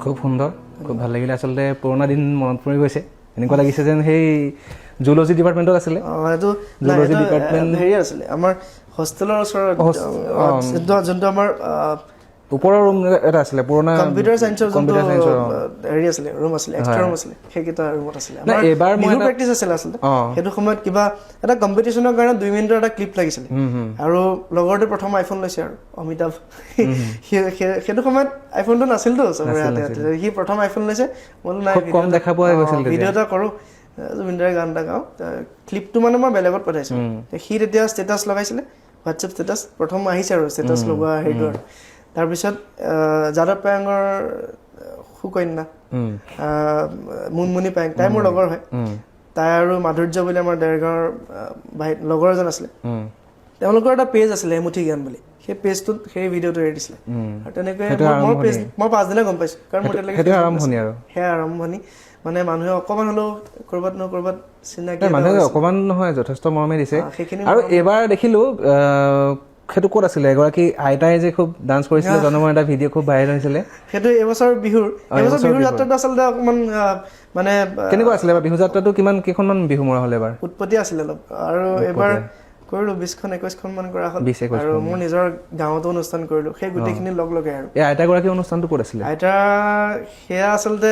খুব সুন্দৰ খুব ভাল লাগিলে আচলতে পুৰণা দিন মনত পৰি গৈছে এনেকুৱা লাগিছে যেন সেই জুলজি ডিপাৰ্টমেণ্টত আছিলে এইটো জুলজি ডিপাৰ্টমেণ্ট হেৰি আছিলে আমাৰ হোষ্টেলৰ ওচৰত যোনটো আমাৰ ওপৰৰ ৰুম এটা আছিলে পুৰণা কম্পিউটাৰ চাইন্সৰ যোনটো কম্পিউটাৰ চাইন্সৰ হেৰি আছিলে ৰুম আছিলে এক্সট্ৰা ৰুম আছিলে সেইকেইটা ৰুমত আছিলে নাই, এইবাৰ মই বিহু এটা- প্ৰেক্টিচ আছিলে আচলতে সেইটো সময়ত কিবা এটা কম্পিটিশ্যনৰ কাৰণে 2 মিনিটৰ এটা ক্লিপ লাগিছিলে আৰু লগৰটোৱে প্ৰথম আইফোন লৈছে আৰু অমিতাভ সেইটো সময়ত আইফোনটো নাছিলতো চবৰে হাতে হাতে সি প্ৰথম আইফোন লৈছে মই নাই খুব কম দেখা পোৱা গৈছিল তেতিয়া। ভিডিঅ' এটা কৰোঁ জুবিনদাৰ গান এটা গাওঁ ক্লিপটো মানে মই বেলেগত পঠাইছোঁ সি তেতিয়া ষ্টেটাছ লগাইছিলে হোৱাটছএপ ষ্টেটাছ প্ৰথম আহিছে আৰু ষ্টেটাছ লগোৱা হেৰিটো আৰু তাৰপিছত যাদৱ পায়েঙৰ সুকন্যা মুনমুনি পায়েং তাই মোৰ লগৰ হয় তাই আৰু মাধুৰ্য বুলি আমাৰ ডেৰগাঁৱৰ লগৰ এজন আছিলে তেওঁলোকৰ এটা পেজ আছিলে এমুঠি জ্ঞান বুলি সেই পেজটোত সেই ভিডিঅ'টো এৰি দিছিলে আৰু তেনেকৈ মই 5 দিনে গম পাইছোঁ কাৰণ মোৰ সেইটো আৰম্ভণি আৰু সেয়া আৰম্ভণি মানে মানুহে অকণমান হ'লেও ক'ৰবাত নহয় ক'ৰবাত চিনাকি মানুহে অকণমান নহয় যথেষ্ট মৰমে দিছে সেইখিনি আৰু এইবাৰ দেখিলোঁ সেইটো ক'ত আছিলে এগৰাকী আইতাই যে খুব ডান্স কৰিছিলে জন্মৰ এটা ভিডিঅ' খুব ভাইৰেল হৈছিলে সেইটো এইবছৰ বিহুৰ যাত্ৰাটো আচলতে অকণমান মানে কেনেকুৱা আছিলে এবাৰ বিহু যাত্ৰাটো কেইখনমান বিহু মৰা হ'ল এবাৰ উৎপত্তি আছিলে অলপ আৰু এবাৰ কৰিলোঁ 20-21খন মান কৰা হ'ল 20-21 আৰু মোৰ নিজৰ গাঁৱতো অনুষ্ঠান কৰিলোঁ সেই গোটেইখিনি লগ লগাই আৰু এই আইতাগৰাকী অনুষ্ঠানটো ক'ত আছিলে আইতা সেয়া আচলতে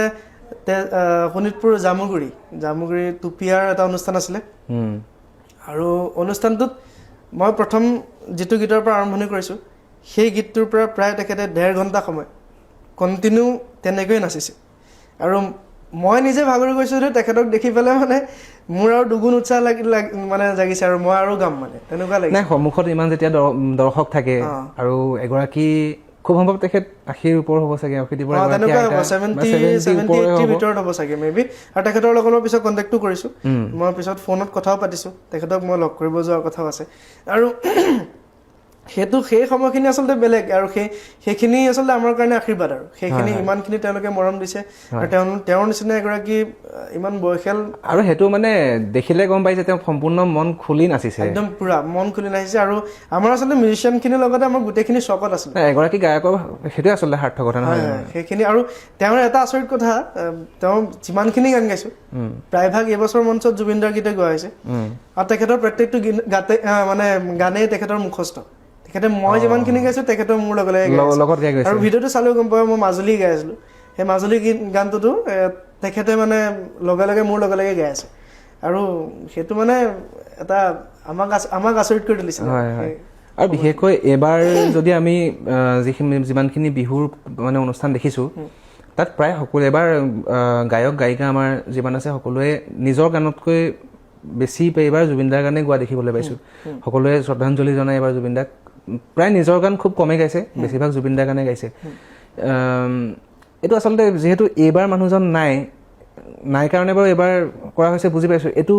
শোণিতপুৰ জামুগুৰি টুপিয়াৰ এটা অনুষ্ঠান আছিলে আৰু অনুষ্ঠানটোত মই প্ৰথম যিটো গীতৰ পৰা আৰম্ভণি কৰিছোঁ সেই গীতটোৰ পৰা প্ৰায় তেখেতে 1.5 ঘণ্টা সময় কণ্টিনিউ তেনেকৈয়ে নাচিছে আৰু মই নিজে ভাগৰি গৈছোঁ যে তেখেতক দেখি পেলাই মানে মোৰ আৰু দুগুণ উৎসাহ মানে জাগিছে আৰু মই আৰু গাম মানে তেনেকুৱা লাগিছে নাই সন্মুখত ইমান যেতিয়া দৰ্শক থাকে আৰু এগৰাকী খুব সম্ভৱ তেখেত 80ৰ ওপৰ হ'ব চাগে 80 পৰা তেনেকুৱা হ'ব 70 ভিতৰত হ'ব চাগে মেবি আৰু তেখেতৰ লগত মই পিছত কণ্টেক্টটো কৰিছোঁ মই পিছত ফোনত কথাও পাতিছোঁ তেখেতক মই লগ কৰিব যোৱাৰ কথাও আছে আৰু সেইটো সেই সময়খিনি আচলতে বেলেগ আৰু সেইখিনি আচলতে আমাৰ কাৰণে আশীৰ্বাদ আৰু সেইখিনি ইমানখিনি তেওঁলোকে মৰম দিছে আৰু তেওঁৰ নিচিনা এগৰাকী ইমান বয়সীয়াল আৰু সেইটো মানে দেখিলে গম পাই যে তেওঁ সম্পূৰ্ণ মন খুলি নাচিছে একদম পুৰা মন খুলি নাচিছে আৰু আমাৰ আচলতে মিউজিচিয়ানখিনিৰ লগতে আমাৰ গোটেইখিনি চকত আছিলে এগৰাকী গায়কৰ সেইটোৱে আচলতে সাৰ্থকতা নহয় সেইখিনি আৰু তেওঁৰ এটা আচৰিত কথা তেওঁ যিমানখিনি গান গাইছো প্ৰায়ভাগ এইবছৰ মঞ্চত জুবিন দাৰ গীতে গোৱা হৈছে আৰু তেখেতৰ প্ৰত্যেকটো মানে গানেই তেখেতৰ মুখস্থ তেখেতে মই যিমানখিনি গাইছো তেখেতৰ মোৰ লগত গাই আৰু ভিডিঅ'টো চালেও গম পাব মই মাজুলী গাই আছিলো সেই মাজুলী গানটোতো তেখেতে মানে লগে লগে মোৰ লগে লগে গাই আছে আৰু সেইটো মানে এটা আমাক আচৰিত কৰি তুলিছে আৰু বিশেষকৈ এইবাৰ যদি আমি যিমানখিনি বিহুৰ মানে অনুষ্ঠান দেখিছোঁ তাত প্ৰায় সকলো এবাৰ গায়ক গায়িকা আমাৰ যিমান আছে সকলোৱে নিজৰ গানতকৈ বেছি এইবাৰ জুবিন দাৰ গানে গোৱা দেখিবলৈ পাইছোঁ সকলোৱে শ্ৰদ্ধাঞ্জলি জনাই এবাৰ জুবিন দাক প্ৰায় নিজৰ গান খুব কমেই গাইছে বেছিভাগ জুবিন দাৰ গানে গাইছে এইটো আচলতে যিহেতু এইবাৰ মানুহজন নাই কাৰণে বাৰু এবাৰ কৰা হৈছে বুজি পাইছোঁ এইটো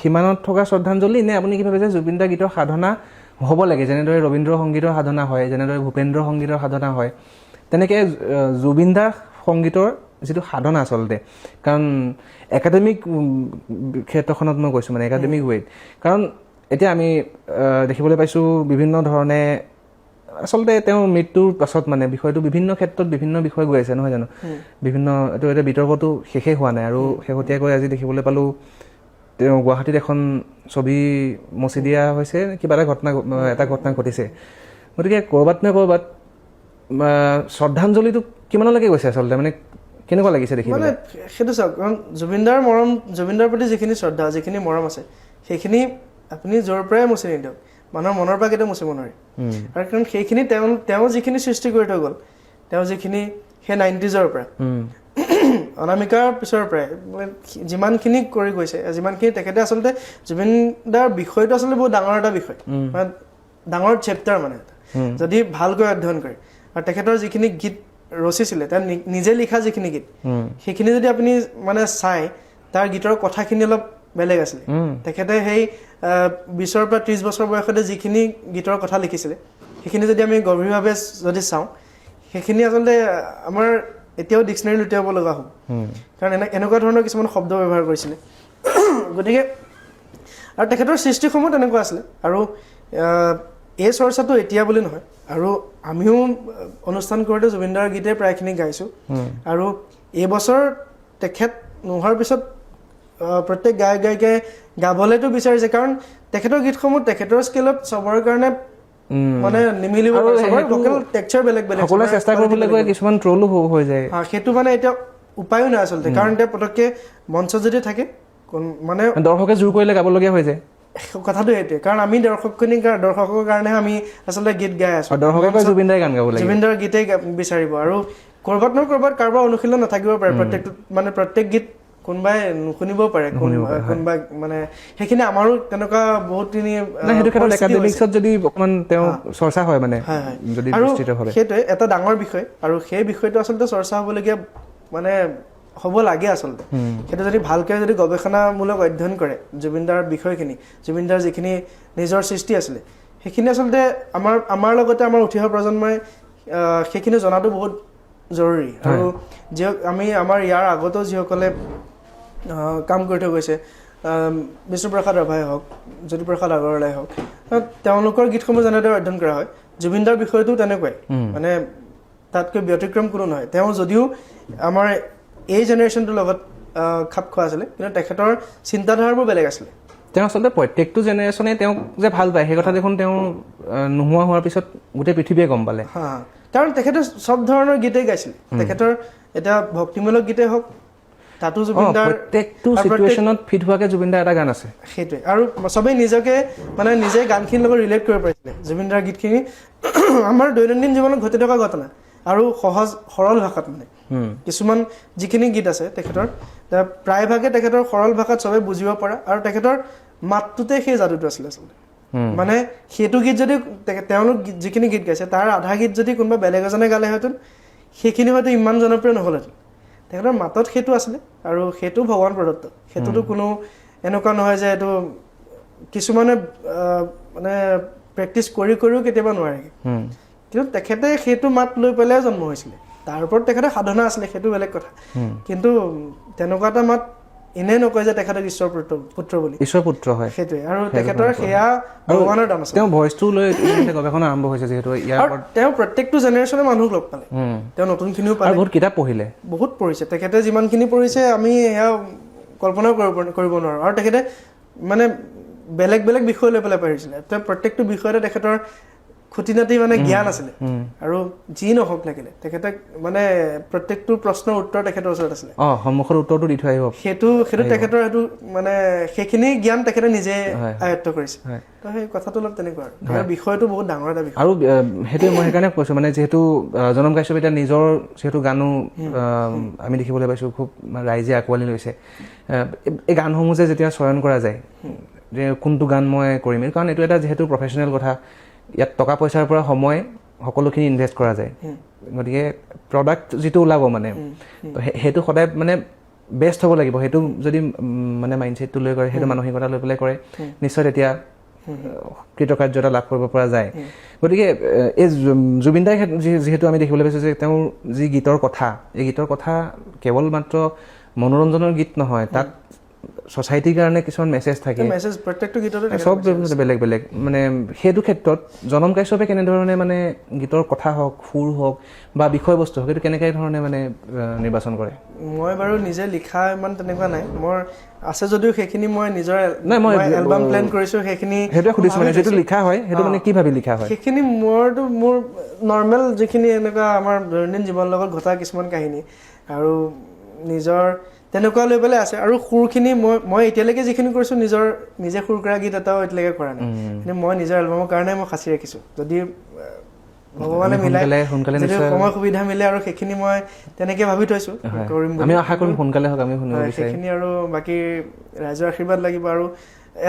সিমানত থকা শ্ৰদ্ধাঞ্জলি নে আপুনি কি ভাবিছে জুবিন দাৰ গীতৰ সাধনা হ'ব লাগে যেনেদৰে ৰবীন্দ্ৰ সংগীতৰ সাধনা হয় যেনেদৰে ভূপেন্দ্ৰ সংগীতৰ সাধনা হয় তেনেকৈ জুবিন দাৰ সংগীতৰ যিটো সাধনা আচলতে কাৰণ একাডেমিক ক্ষেত্ৰখনত মই কৈছোঁ মানে একাডেমিক ৱেত কাৰণ এতিয়া আমি দেখিবলৈ পাইছোঁ বিভিন্ন ধৰণে আচলতে তেওঁৰ মৃত্যুৰ পাছত মানে বিষয়টো বিভিন্ন ক্ষেত্ৰত বিভিন্ন বিষয় গৈ আছে নহয় জানো বিভিন্ন এইটো এতিয়া বিতৰ্কটো শেষেই হোৱা নাই আৰু শেহতীয়াকৈ আজি দেখিবলৈ পালোঁ তেওঁ গুৱাহাটীত এখন ছবি মচি দিয়া হৈছে কিবা এটা ঘটনা ঘটিছে গতিকে ক'ৰবাত নে ক'ৰবাত শ্ৰদ্ধাঞ্জলিটো কিমানলৈকে গৈছে আচলতে মানে কেনেকুৱা লাগিছে দেখি মানে সেইটো চাওক কাৰণ জুবিনদাৰ প্ৰতি যিখিনি শ্ৰদ্ধা যিখিনি মৰম আছে সেইখিনি আপুনি য'ৰ পৰাই মুচি নিদিয়ক মানুহৰ মনৰ পৰা কেতিয়াও মুচিব নোৱাৰে আৰু কাৰণ সেইখিনি তেওঁ যিখিনি সৃষ্টি কৰি থৈ গ'ল তেওঁ যিখিনি সেই 90s পৰা অনামিকাৰ পিছৰ পৰাই যিমানখিনি কৰি গৈছে যিমানখিনি তেখেতে আচলতে জুবিন দাৰ বিষয়টো আচলতে বহুত ডাঙৰ এটা বিষয় মানে ডাঙৰ চেপ্টাৰ মানে যদি ভালকৈ অধ্যয়ন কৰে আৰু তেখেতৰ যিখিনি গীত ৰচিছিলে তেওঁ নিজে লিখা যিখিনি গীত সেইখিনি যদি আপুনি মানে চাই তাৰ গীতৰ কথাখিনি অলপ বেলেগ আছিলে তেখেতে সেই 20 পৰা 30 বছৰ বয়সতে যিখিনি গীতৰ কথা লিখিছিলে সেইখিনি যদি আমি গভীৰভাৱে যদি চাওঁ সেইখিনি আচলতে আমাৰ এতিয়াও ডিক্সনেৰী লুটিয়াব লগা হ'ব কাৰণ এনেকুৱা ধৰণৰ কিছুমান শব্দ ব্যৱহাৰ কৰিছিলে গতিকে আৰু তেখেতৰ সৃষ্টিসমূহ তেনেকুৱা আছিলে আৰু এই চৰ্চাটো এতিয়া বুলি নহয় আৰু আমিও অনুষ্ঠান কৰোঁতে জুবিনদাৰ গীতে প্ৰায়খিনি গাইছোঁ আৰু এইবছৰ তেখেত নোহোৱাৰ পিছত প্ৰত্যেক গায়ক গায়িকাই গাবলৈতো বিচাৰিছে কাৰণ তেখেতৰ গীতসমূহ তেখেতৰ স্কেলত চবৰ কাৰণে মানে নিমিলিব টেক্সাৰ বেলেগ বেলেগ সকলোৱে চেষ্টা কৰিবলৈ গৈ কিছুমান ট্ৰলো হৈ যায় সেইটো মানে এতিয়া উপায়ো নাই আচলতে কাৰণ এতিয়া পটককৈ মঞ্চত যদি থাকে মানে দৰ্শকে জোৰ কৰিলে গাবলগীয়া হৈ যায় কথাটো সেইটোৱে কাৰণ আমি দৰ্শকৰ কাৰণেহে আমি আচলতে গীত গাই আছোঁ দৰ্শকে জুবিন দাৰ গান গাব লাগে জুবিন দাৰ গীতেই বিচাৰিব আৰু ক'ৰবাত নহয় ক'ৰবাত কাৰোবাৰ অনুশীলন নাথাকিব পাৰে মানে প্ৰত্যেক গীত কোনোবাই নুশুনিবও পাৰে কোনোবাই মানে সেইখিনি আমাৰো তেনেকুৱা বহুতখিনি সেইটো ক্ষেত্ৰত একাডেমিক্সত যদি অকণমান তেওঁ চৰ্চা হয় মানে যদি বিস্তৃতভাৱে সেইটোৱে এটা ডাঙৰ বিষয় আৰু সেই বিষয়টো আচলতে চৰ্চা হ'বলগীয়া মানে হ'ব লাগে আচলতে সেইটো যদি ভালকৈ যদি গৱেষণামূলক অধ্যয়ন কৰে জুবিনদাৰ বিষয়খিনি জুবিনদাৰ যিখিনি নিজৰ সৃষ্টি আছিলে সেইখিনি আচলতে আমাৰ লগতে আমাৰ উঠি অহা প্ৰজন্মই সেইখিনি জনাটো বহুত জৰুৰী আৰু আমাৰ ইয়াৰ আগতেও যিসকলে কাম কৰি থৈ গৈছে বিষ্ণুপ্ৰসাদ ৰাভাই হওক জ্যোতিপ্ৰসাদ আগৰৱালাই হওক তেওঁলোকৰ গীতসমূহ যেনেদৰে অধ্যয়ন কৰা হয় জুবিনদাৰ বিষয়টো তেনেকুৱাই মানে তাতকৈ ব্যতিক্ৰম কোনো নহয় তেওঁ যদিও আমাৰ এই জেনেৰেশ্যনটোৰ লগত খাপ খোৱা আছিলে কিন্তু তেখেতৰ চিন্তাধাৰাবোৰ বেলেগ আছিলে তেওঁ আচলতে প্ৰত্যেকটো জেনেৰেশ্যনে তেওঁক যে ভাল পায় সেই কথা দেখোন তেওঁ নোহোৱা হোৱাৰ পিছত গোটেই পৃথিৱীয়ে গম পালে কাৰণ তেখেতে চব ধৰণৰ গীতেই গাইছিলে তেখেতৰ এতিয়া ভক্তিমূলক গীতেই হওক তাতো জুবিনদাৰ প্ৰত্যেকটো চিটুৱেশ্যনত ফিট হোৱাকৈ জুবিনদাৰ এটা গান আছে সেইটোৱে আৰু চবেই নিজকে মানে নিজে গানখিনিৰ লগত ৰিলেট কৰিব পাৰিছিলে জুবিনদাৰ গীতখিনি আমাৰ দৈনন্দিন জীৱনত ঘটি থকা ঘটনা আৰু সহজ সৰল ভাষাত মানে কিছুমান যিখিনি গীত আছে তেখেতৰ প্ৰায়ভাগে তেখেতৰ সৰল ভাষাত চবেই বুজিব পৰা আৰু তেখেতৰ মাতটোতে সেই যাদুটো আছিলে আচলতে মানে সেইটো গীত যদি তেওঁলোক যিখিনি গীত গাইছে তাৰ আধা গীত যদি কোনোবা বেলেগ এজনে গালে হয়তো সেইখিনি হয়তো ইমান জনপ্ৰিয় নহ'লহেঁতেন তেখেতৰ মাতত সেইটো আছিলে আৰু সেইটো ভগৱান প্ৰদত্ত সেইটোতো কোনো এনেকুৱা নহয় যে এইটো কিছুমানে মানে প্ৰেক্টিচ কৰিও কেতিয়াবা নোৱাৰেগৈ কিন্তু তেখেতে সেইটো মাত লৈ পেলাই জন্ম হৈছিলে তাৰ ওপৰত তেখেতে সাধনা আছিলে সেইটো বেলেগ কথা কিন্তু তেনেকুৱা এটা মাত এনে নকয় যে তেখেতক ঈশ্বৰ পুত্ৰ বুলি ঈশ্বৰ পুত্ৰ হয় সেইটোৱে আৰু তেখেতৰ সেয়া ভগৱানৰ দান আছে তেওঁ ভইচটো লৈ গৱেষণা আৰম্ভ হৈছে যিহেতু ইয়াৰ ওপৰত তেওঁ প্ৰত্যেকটো জেনেৰেশ্যনৰ মানুহক লগ পালে তেওঁ নতুনখিনিও পালে বহুত কিতাপ পঢ়িলে বহুত পঢ়িছে তেখেতে যিমানখিনি পঢ়িছে আমি সেয়া কল্পনাও কৰিব নোৱাৰোঁ আৰু তেখেতে মানে বেলেগ বেলেগ বিষয় লৈ পেলাই পঢ়িছিলে তেওঁ প্ৰত্যেকটো বিষয়তে তেখেতৰ খুঁটিনাটি মানে জ্ঞান আছিলে আৰু যি নহওক লাগিলে তেখেতে মানে প্ৰত্যেকটো প্ৰশ্নৰ উত্তৰ তেখেতৰ ওচৰত আছিলে সন্মুখৰ উত্তৰটো দি থৈ আহিব সেইটো তেখেতৰ সেইটো মানে সেইখিনি জ্ঞান তেখেতে নিজে আয়ত্ত কৰিছে তো সেই কথাটো অলপ তেনেকুৱা আৰু বিষয়টো বহুত ডাঙৰ এটা বিষয় আৰু সেইটোৱে মই সেইকাৰণে কৈছোঁ মানে যিহেতু জনম কাশ্যপ এতিয়া নিজৰ যিহেতু গানো আমি দেখিবলৈ পাইছোঁ খুব ৰাইজে আঁকোৱালি লৈছে এই গানসমূহ যে যেতিয়া চয়ন কৰা যায় যে কোনটো গান মই কৰিম কাৰণ এইটো এটা যিহেতু প্ৰফেচনেল কথা ইয়াত টকা পইচাৰ পৰা সময় সকলোখিনি ইনভেষ্ট কৰা যায় গতিকে প্ৰডাক্ট যিটো ওলাব মানে সেইটো সদায় মানে বেষ্ট হ'ব লাগিব সেইটো যদি মানে মাইণ্ডছেটটো লৈ কৰে সেইটো মানসিকতা লৈ পেলাই কৰে নিশ্চয় তেতিয়া কৃতকাৰ্যতা লাভ কৰিব পৰা যায় গতিকে এই জুবিন দাই যিহেতু আমি দেখিবলৈ পাইছোঁ যে তেওঁৰ যি গীতৰ কথা এই গীতৰ কথা কেৱল মাত্ৰ মনোৰঞ্জনৰ গীত নহয় তাত ছ'চাইটিৰ কাৰণে কিছুমান মেছেজ থাকে মেছেজ প্ৰত্যেকটো গীততে চব বেলেগ বেলেগ মানে সেইটো ক্ষেত্ৰত জনম কাশ্যপে কেনেধৰণে মানে গীতৰ কথা হওক সুৰ হওক বা বিষয়বস্তু হওক সেইটো কেনেকৈ ধৰণে মানে নিৰ্বাচন কৰে মই বাৰু নিজে লিখা ইমান তেনেকুৱা নাই মোৰ আছে যদিও সেইখিনি মই নিজৰ মই এলবাম প্লেন কৰিছোঁ সেইখিনি সেইটোৱে সুধিছোঁ মানে যিটো লিখা হয় সেইটো মানে কি ভাবি লিখা হয় সেইখিনি মোৰ নৰ্মেল যিখিনি এনেকুৱা আমাৰ দৈনন্দিন জীৱনৰ লগত ঘটা কিছুমান কাহিনী আৰু নিজৰ তেনেকুৱা লৈ পেলাই আছে আৰু সুৰখিনি মই এতিয়ালৈকে যিখিনি কৰিছোঁ নিজে সুৰ কৰা গীত এটাও এতিয়ালৈকে কৰা নাই কিন্তু মই নিজৰ এলবামৰ কাৰণে মই সাঁচি ৰাখিছোঁ যদি ভগৱানে মিলাই যদি সময় সুবিধা মিলে আৰু সেইখিনি মই তেনেকৈ ভাবি থৈছোঁ কৰিম আমি আশা কৰিম সোনকালে হওক আমি শুনিব বিচাৰিম সেইখিনি আৰু বাকী ৰাইজৰ আশীৰ্বাদ লাগিব আৰু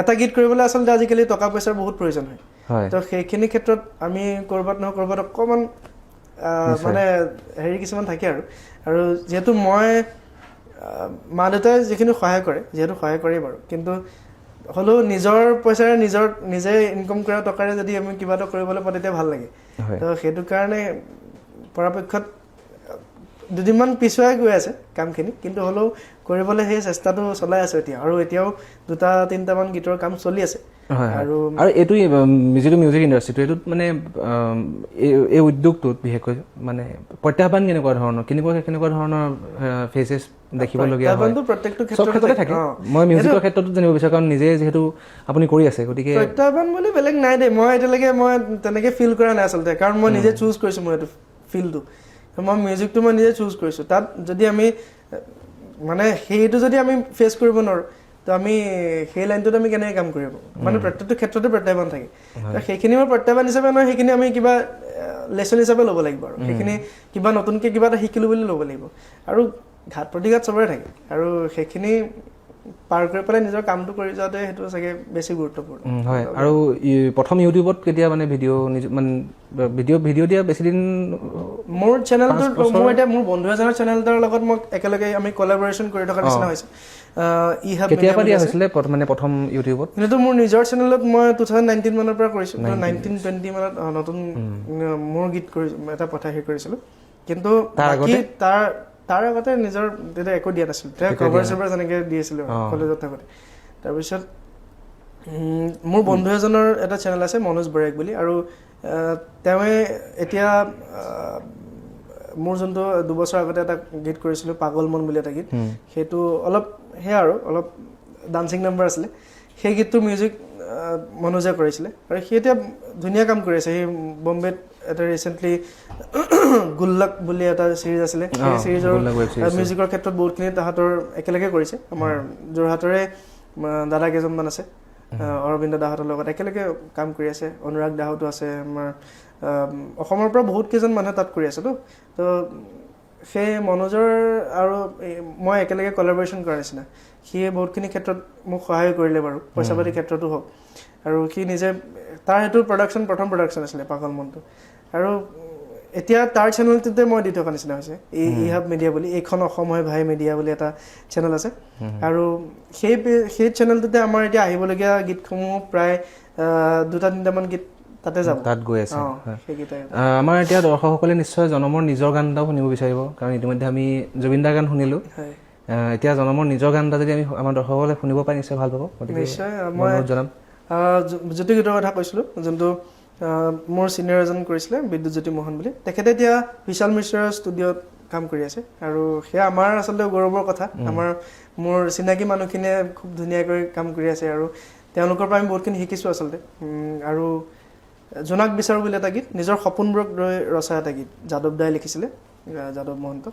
এটা গীত কৰিবলৈ আচলতে আজিকালি টকা পইচাৰ বহুত প্ৰয়োজন হয় তো সেইখিনি ক্ষেত্ৰত আমি ক'ৰবাত নহয় ক'ৰবাত অকণমান মানে হেৰি কিছুমান থাকে আৰু যিহেতু মই মা দেউতাই যিখিনি সহায় কৰে যিহেতু সহায় কৰেই বাৰু কিন্তু হ'লেও নিজৰ পইচাৰে নিজে ইনকাম কৰা টকাৰে যদি আমি কিবা এটা কৰিবলৈ পাওঁ তেতিয়া ভাল লাগে তো সেইটো কাৰণে পৰাপক্ষত দুদিনমান পিছুৱাই গৈ আছে কামখিনি কিন্তু হ'লেও কৰিবলৈ সেই চেষ্টাটো চলাই আছোঁ এতিয়া আৰু এতিয়াও 2-3টামান গীতৰ কাম চলি আছে আৰু এইটো যিটো মিউজিক ইণ্ডাষ্ট্ৰিটো এইটোত মানে এই উদ্যোগটোত বিশেষকৈ মানে প্ৰত্যাহ্বান কেনেকুৱা ধৰণৰ ফেচেছ দেখিবলগীয়া হয় প্ৰত্যেকটো ক্ষেত্ৰতে থাকে মই মিউজিকৰ ক্ষেত্ৰতো জানিব বিচাৰোঁ কাৰণ নিজে যিহেতু আপুনি কৰি আছে গতিকে প্ৰত্যাহ্বান বুলি বেলেগ নাই দেই মই এতিয়ালৈকে মই তেনেকৈ ফিল কৰা নাই আচলতে কাৰণ মই নিজে চুজ কৰিছোঁ মই এইটো ফিল্ডটো মই মিউজিকটো মই নিজে চুজ কৰিছোঁ তাত যদি আমি মানে সেইটো যদি আমি ফেচ কৰিব নোৱাৰোঁ তো আমি সেই লাইনটোত আমি কেনেকৈ কাম কৰিব মানে প্ৰত্যেকটো ক্ষেত্ৰতে প্ৰত্যাহ্বান থাকে সেইখিনি মই প্ৰত্যাহ্বান হিচাপে নহয় সেইখিনি আমি কিবা লেচন হিচাপে ল'ব লাগিব আৰু সেইখিনি কিবা নতুনকৈ কিবা এটা শিকিলোঁ বুলি ল'ব লাগিব আৰু ঘাট প্ৰতিঘাত চবৰে থাকে আৰু সেইখিনি পাৰ কৰি পেলাই নিজৰ কামটো কৰি যাওঁতে সেইটো চাগে বেছি গুৰুত্বপূৰ্ণ হয় আৰু প্ৰথম ইউটিউবত কেতিয়া মানে ভিডিঅ' দিয়া বেছিদিন মোৰ চেনেলটো মোৰ এতিয়া মোৰ বন্ধু এজনৰ চেনেল এটাৰ লগত মই একেলগে আমি কলাবৰেশ্যন কৰি থকাৰ নিচিনা হৈছে কেতিয়াবা দিয়া হৈছিলে মানে প্ৰথম ইউটিউবত কিন্তু মোৰ নিজৰ চেনেলত মই 2019 মানৰ পৰা কৰিছোঁ 19-20 মানত নতুন মোৰ গীত এটা পঠাই কৰিছিলোঁ কিন্তু তাৰ আগতে নিজৰ তেতিয়া একো দিয়া নাছিলোঁ তেতিয়া কভাৰ চভাৰ যেনেকৈ দি আছিলোঁ কলেজত থাকোঁতে তাৰপিছত মোৰ বন্ধু এজনৰ এটা চেনেল আছে মনোজ বৰাক বুলি আৰু তেওঁৱে এতিয়া মোৰ যোনটো 2 বছৰ আগতে এটা গীত কৰিছিলোঁ পাগল মন বুলি এটা গীত সেইটো অলপ সেয়া আৰু অলপ ডান্সিং নাম্বাৰ আছিলে সেই গীতটো মিউজিক মনোজে কৰিছিলে আৰু সি এতিয়া ধুনীয়া কাম কৰি আছে সেই বম্বেত এটা ৰিচেণ্টলি গুল্লাক বুলি এটা চিৰিজ আছিলে সেই চিৰিজৰ মিউজিকৰ ক্ষেত্ৰত বহুতখিনি তাহাঁতৰ একেলগে কৰিছে আমাৰ যোৰহাটৰে দাদা কেইজনমান আছে অৰবিন্দ দাহঁতৰ লগত একেলগে কাম কৰি আছে অনুৰাগ দাহঁতো আছে আমাৰ অসমৰ পৰা বহুত কেইজন মানুহে তাত কৰি আছে তো সেই মনোজৰ আৰু মই একেলগে কলাবৰেশ্যন কৰাৰ নিচিনা সি বহুতখিনি ক্ষেত্ৰত মোক সহায় কৰিলে বাৰু পইচা পাতিৰ ক্ষেত্ৰতো হওক আৰু সি নিজে তাৰ সেইটো প্ৰথম প্ৰডাকশ্যন আছিলে পাগল মনটো আৰু এতিয়া তাৰ চেনেলটোতে মই দি থকা নিচিনা হৈছে ইহাব মিডিয়া বুলি এইখন অসম হয় ভাই মিডিয়া বুলি এটা চেনেল আছে আৰু সেই চেনেলটোতে আমাৰ এতিয়া আহিবলগীয়া গীতসমূহ প্ৰায় 2-3টামান গীত তাতে যাব তাত গৈ আছে সেইকেইটাই আমাৰ এতিয়া দৰ্শকসকলে নিশ্চয় জনমৰ নিজৰ গান এটাও শুনিব বিচাৰিব কাৰণ ইতিমধ্যে আমি জুবিন দাৰ গান শুনিলোঁ হয় এতিয়া জনমৰ নিজৰ গান এটা যদি আমি আমাৰ দৰ্শকসকলে শুনিব পাই নিশ্চয় ভাল পাব গতিকে নিশ্চয় মই অনুৰোধ জনাম জ্যোতি গীতৰ কথা কৈছিলোঁ যোনটো মোৰ ছিনিয়ৰ এজন কৰিছিলে বিদ্যুৎজ্যোতি মোহন বুলি তেখেতে এতিয়া বিশাল মিশ্ৰৰ ষ্টুডিঅ'ত কাম কৰি আছে আৰু সেয়া আমাৰ আচলতে গৌৰৱৰ কথা মোৰ চিনাকি মানুহখিনিয়ে খুব ধুনীয়াকৈ কাম কৰি আছে আৰু তেওঁলোকৰ পৰা আমি বহুতখিনি শিকিছোঁ আচলতে আৰু জোনাক বিচাৰোঁ বুলি এটা গীত নিজৰ সপোনবোৰক লৈ ৰচা এটা গীত যাদৱ দাই লিখিছিলে যাদৱ মহন্ত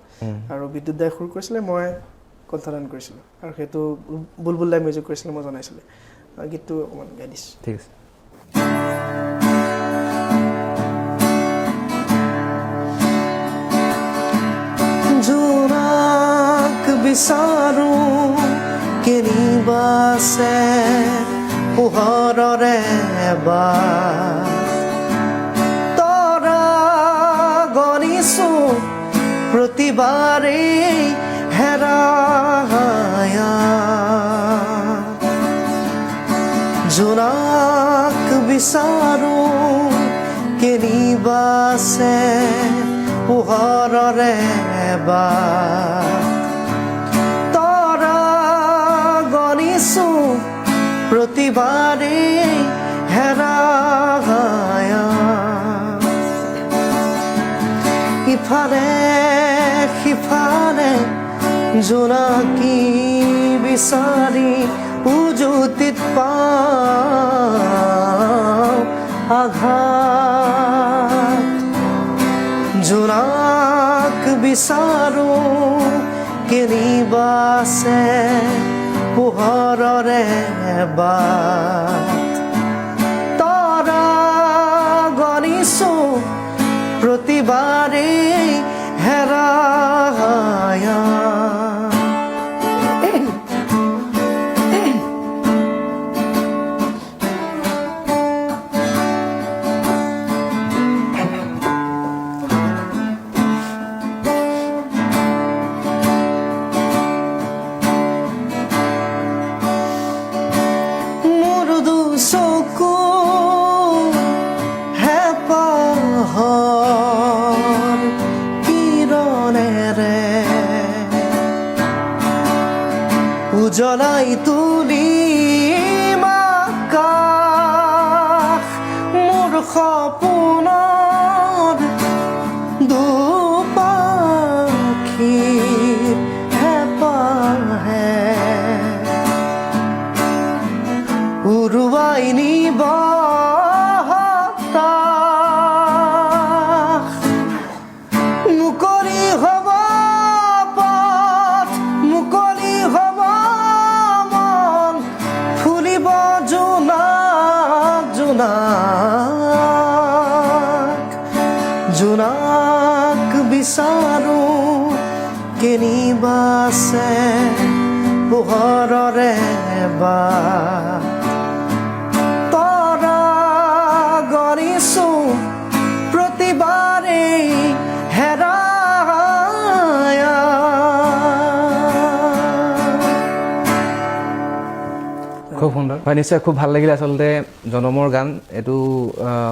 আৰু বিদ্যুৎ দাই সুৰ কৰিছিলে মই কণ্ঠদান কৰিছিলোঁ আৰু সেইটো বুলবুল দাই মিউজিক কৰিছিলে মই জনাইছিলোঁ গীতটো অকণমান গাই দিছোঁ ঠিক আছে জোনাক বিচাৰোঁ কেনিবাছে পোহৰৰে এবাৰ তৰা গণিছোঁ প্ৰতিবাৰেই হেৰায়া জোনাক বিচাৰোঁ কেনিবাছে পোহৰৰে এবাৰ তৰা গণিছোঁ প্ৰতিবাৰেই হেৰায়া ইফালে সিফালে জোনাকী বিচাৰি উজুতিত পাওঁ আঘাত জোনাক বিচাৰোঁ কেনিবাছে পোহৰৰে এবাৰ তৰা গণিছোঁ প্ৰতিবাৰেই হেৰায়া উজ্বলাই তুলিম আকাশ মোৰ সপোনৰ দুপাখীৰ হেঁপাহে উৰুৱাই নিব মুকলি হ'ব পথ মুকলি হ'ব মন ফুলিব জোনাক জোনাক জোনাক বিচাৰোঁ কেনিবাছে পোহৰৰে এবাৰ তৰা গণিছোঁ প্ৰতিবাৰেই হেৰায়া খুব সুন্দৰ হয় নিশ্চয় খুব ভাল লাগিলে আচলতে জনমৰ গান এইটো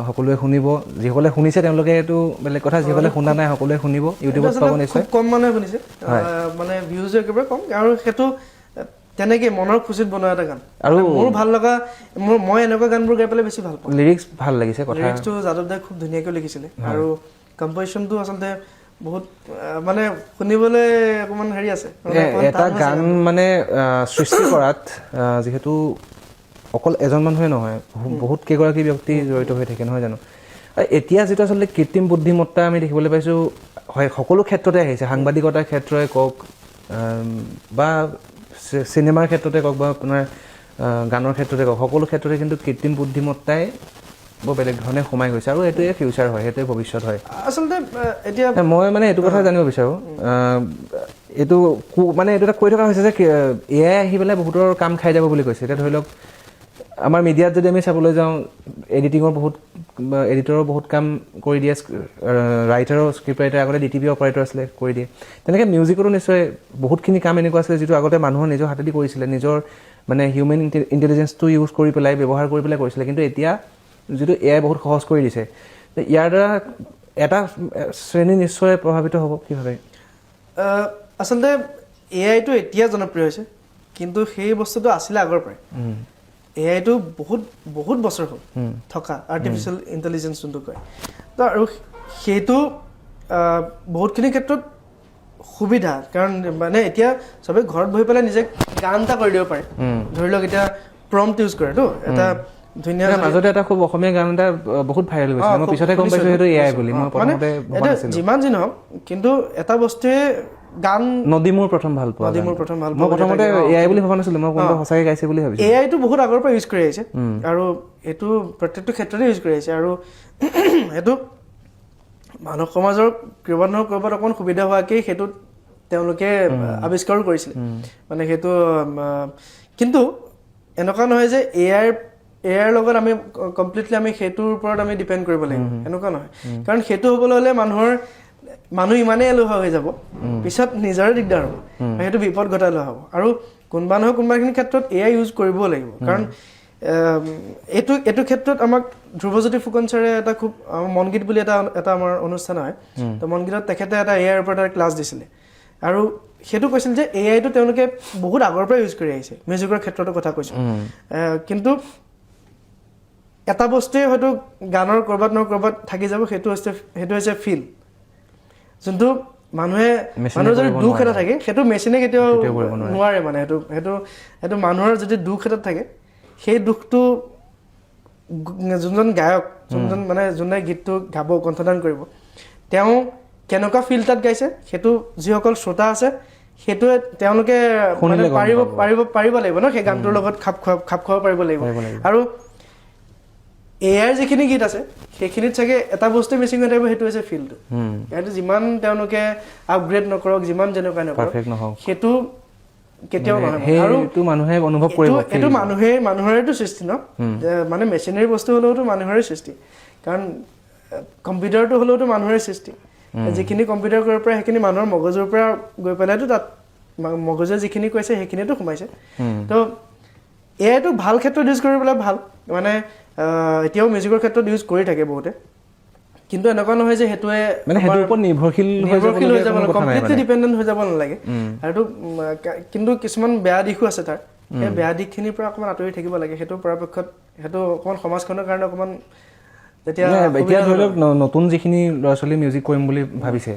সকলোৱে শুনিব যিসকলে শুনিছে তেওঁলোকে এইটো বেলেগ কথা যিসকলে শুনা নাই সকলোৱে শুনিব ইউটিউবত পাব নিশ্চয় কম মানুহে শুনিছে মানে ভিউজ একেবাৰে কম আৰু সেইটো তেনেকে মনৰ খুচিত বনোৱা এটা গান আৰু মোৰ ভাল লগা মই এনেকুৱা গানবোৰ গাই পেলাই বেছি ভাল পাওঁ লিৰিক্স ভাল লাগিছে কথা লিৰিক্সটো যাদৱ দাই খুব ধুনীয়াকৈ লিখিছিলে আৰু কম্পজিশ্যনটো আচলতে বহুত মানে শুনিবলৈ অকণমান হেৰি আছে এটা গান মানে সৃষ্টি কৰাত যিহেতু অকল এজন মানুহে নহয় বহুত কেইগৰাকী ব্যক্তি জড়িত হৈ থাকে নহয় জানো এতিয়া যিটো আচলতে কৃত্ৰিম বুদ্ধিমত্তা আমি দেখিবলৈ পাইছোঁ হয় সকলো ক্ষেত্ৰতে আহিছে সাংবাদিকতাৰ ক্ষেত্ৰই কওক বা চিনেমাৰ ক্ষেত্ৰতে কওক বা আপোনাৰ গানৰ ক্ষেত্ৰতে কওক সকলো ক্ষেত্ৰতে কিন্তু কৃত্ৰিম বুদ্ধিমত্তাই বৰ বেলেগ ধৰণে সোমাই গৈছে আৰু এইটোৱে ফিউচাৰ হয় সেইটোৱে ভৱিষ্যত হয় আচলতে এতিয়া মই মানে এইটো কথা জানিব বিচাৰোঁ এইটো মানে এইটো এটা কৈ থকা হৈছে যে এআই আহি পেলাই বহুতৰ কাম খাই যাব বুলি কৈছে এতিয়া ধৰি লওক আমাৰ মিডিয়াত যদি আমি চাবলৈ যাওঁ এডিটৰৰ বহুত কাম কৰি দিয়ে ৰাইটাৰৰ স্ক্ৰিপ্ট ৰাইটাৰ আগতে DTP অপাৰেটৰ আছিলে কৰি দিয়ে তেনেকৈ মিউজিকতো নিশ্চয় বহুতখিনি কাম এনেকুৱা আছিলে যিটো আগতে মানুহৰ নিজৰ হাতেদি কৰিছিলে নিজৰ মানে হিউমেন ইণ্টেলিজেঞ্চটো ইউজ কৰি পেলাই ব্যৱহাৰ কৰি পেলাই কৰিছিলে কিন্তু এতিয়া যিটো এআই বহুত সহজ কৰি দিছে ইয়াৰ দ্বাৰা এটা শ্ৰেণী নিশ্চয় প্ৰভাৱিত হ'ব কি ভাবে আচলতে এআইটো এতিয়া জনপ্ৰিয় হৈছে কিন্তু সেই বস্তুটো আছিলে আগৰ পৰাই এআইটো বহুত বহুত বছৰ হ'ল থকা আৰ্টিফিচিয়েল ইণ্টেলিজেন্স যোনটো কয় তো আৰু সেইটো বহুতখিনি ক্ষেত্ৰত সুবিধা কাৰণ মানে এতিয়া চবে ঘৰত বহি পেলাই নিজে গান এটা কৰি দিব পাৰে ধৰি লওক এতিয়া প্ৰম্পট ইউজ কৰে তো এটা ধুনীয়া মাজতে এটা খুব অসমীয়া গান এটা বহুত ভাইৰেল হৈছিল মই পিছতে গম পাইছো সেইটো এআই বুলি মই প্ৰথমতে ভবা নাছিলো যিমান যি নহওক কিন্তু এটা বস্তুৱে গান নদী মোৰ প্ৰথম ভাল পোৱা মই প্ৰথমতে এআই বুলি ভবা নাছিলো মই কোনোবা সঁচাকৈ গাইছে বুলি ভাবিছিলো এআইটো বহুত আগৰ পৰা ইউজ কৰি আহিছে আৰু এইটো প্ৰত্যেকটো ক্ষেত্ৰতে ইউজ কৰি আহিছে আৰু সেইটো মানৱ সমাজৰ ক'ৰবাত নহয় ক'ৰবাত অকণ সুবিধা হোৱাকেই সেইটো তেওঁলোকে আৱিষ্কাৰো কৰিছিলে মানে সেইটো কিন্তু এনেকুৱা নহয় যে এআইৰ লগত আমি কমপ্লিটলি আমি সেইটোৰ ওপৰত আমি ডিপেণ্ড কৰিব লাগিব এনেকুৱা নহয় কাৰণ সেইটো হ'বলৈ হ'লে মানুহ ইমানেই এলেহুৱা হৈ যাব পিছত নিজৰে দিগদাৰ হ'ব সেইটো বিপদ ঘটাই লোৱা হ'ব আৰু কোনোবা নহয় কোনোবাখিনি ক্ষেত্ৰত এআই ইউজ কৰিবও লাগিব কাৰণ এইটো ক্ষেত্ৰত আমাক ধ্ৰুৱজ্যোতি ফুকন ছাৰে এটা খুব মন গীত বুলি এটা আমাৰ অনুষ্ঠান হয় তো মন গীতত তেখেতে এটা এআইৰ ওপৰত এটা ক্লাছ দিছিলে আৰু সেইটো কৈছিল যে এআইটো তেওঁলোকে বহুত আগৰ পৰা ইউজ কৰি আহিছে মিউজিকৰ ক্ষেত্ৰতো কথা কৈছোঁ কিন্তু এটা বস্তুৱে হয়তো গানৰ ক'ৰবাত নহয় ক'ৰবাত থাকি যাব সেইটো হৈছে ফিল যোনটো মানুহৰ যদি দুখ এটা থাকে সেইটো মেচিনে কেতিয়াও নোৱাৰে মানে সেইটো মানুহৰ যদি দুখ এটা থাকে সেই দুখটো যোনজন গায়ক যোনজন মানে যোনে গীতটো গাব কণ্ঠদান কৰিব তেওঁ কেনেকুৱা ফিল তাত গাইছে সেইটো যিসকল শ্ৰোতা আছে সেইটোৱে তেওঁলোকে পাৰিব লাগিব ন সেই গানটোৰ লগত খাপ খুৱাব পাৰিব লাগিব আৰু এআইৰ যিখিনি গীত আছে সেইখিনিত চাগে এটা বস্তু মিচিং হৈ থাকিব সেইটো হৈছে ফিলটো এইটো যিমান তেওঁলোকে আপগ্ৰেড নকৰক যিমান যেনেকুৱা নকৰক সেইটো কেতিয়াও নহয় আৰু এইটো মানুহে অনুভৱ কৰিব এইটো মানুহৰেতো সৃষ্টি ন মানে মেচিনাৰী বস্তু হ'লেওতো মানুহৰে সৃষ্টি কাৰণ কম্পিউটাৰটো হ'লেওতো মানুহৰে সৃষ্টি যিখিনি কম্পিউটাৰ কৰিব পাৰে সেইখিনি মানুহৰ মগজুৰ পৰা গৈ পেলাইতো তাত মগজুৱে যিখিনি কৈছে সেইখিনিতো সোমাইছে তো এআইটো ভাল ক্ষেত্ৰত ইউজ কৰিবলৈ ভাল মানে এতিয়াও মিউজিকৰ ক্ষেত্ৰত ইউজ কৰি থাকে বহুতে কিন্তু এনেকুৱা নহয় যে সেইটোৱে মানে সেইটোৰ ওপৰত নিৰ্ভৰশীল হৈ যাব কমপ্লিটলি ডিপেণ্ডেণ্ট হৈ যাব নালাগে আৰু কিন্তু কিছুমান বেয়া দিশো আছে তাৰ সেই বেয়া দিশখিনিৰ পৰা অকণমান আঁতৰি থাকিব লাগে সেইটো পৰাপক্ষত সেইটো অকণমান সমাজখনৰ কাৰণে অকণমান এতিয়া ধৰি লওক নতুন যিখিনি ল'ৰা ছোৱালী মিউজিক কৰিম বুলি ভাবিছে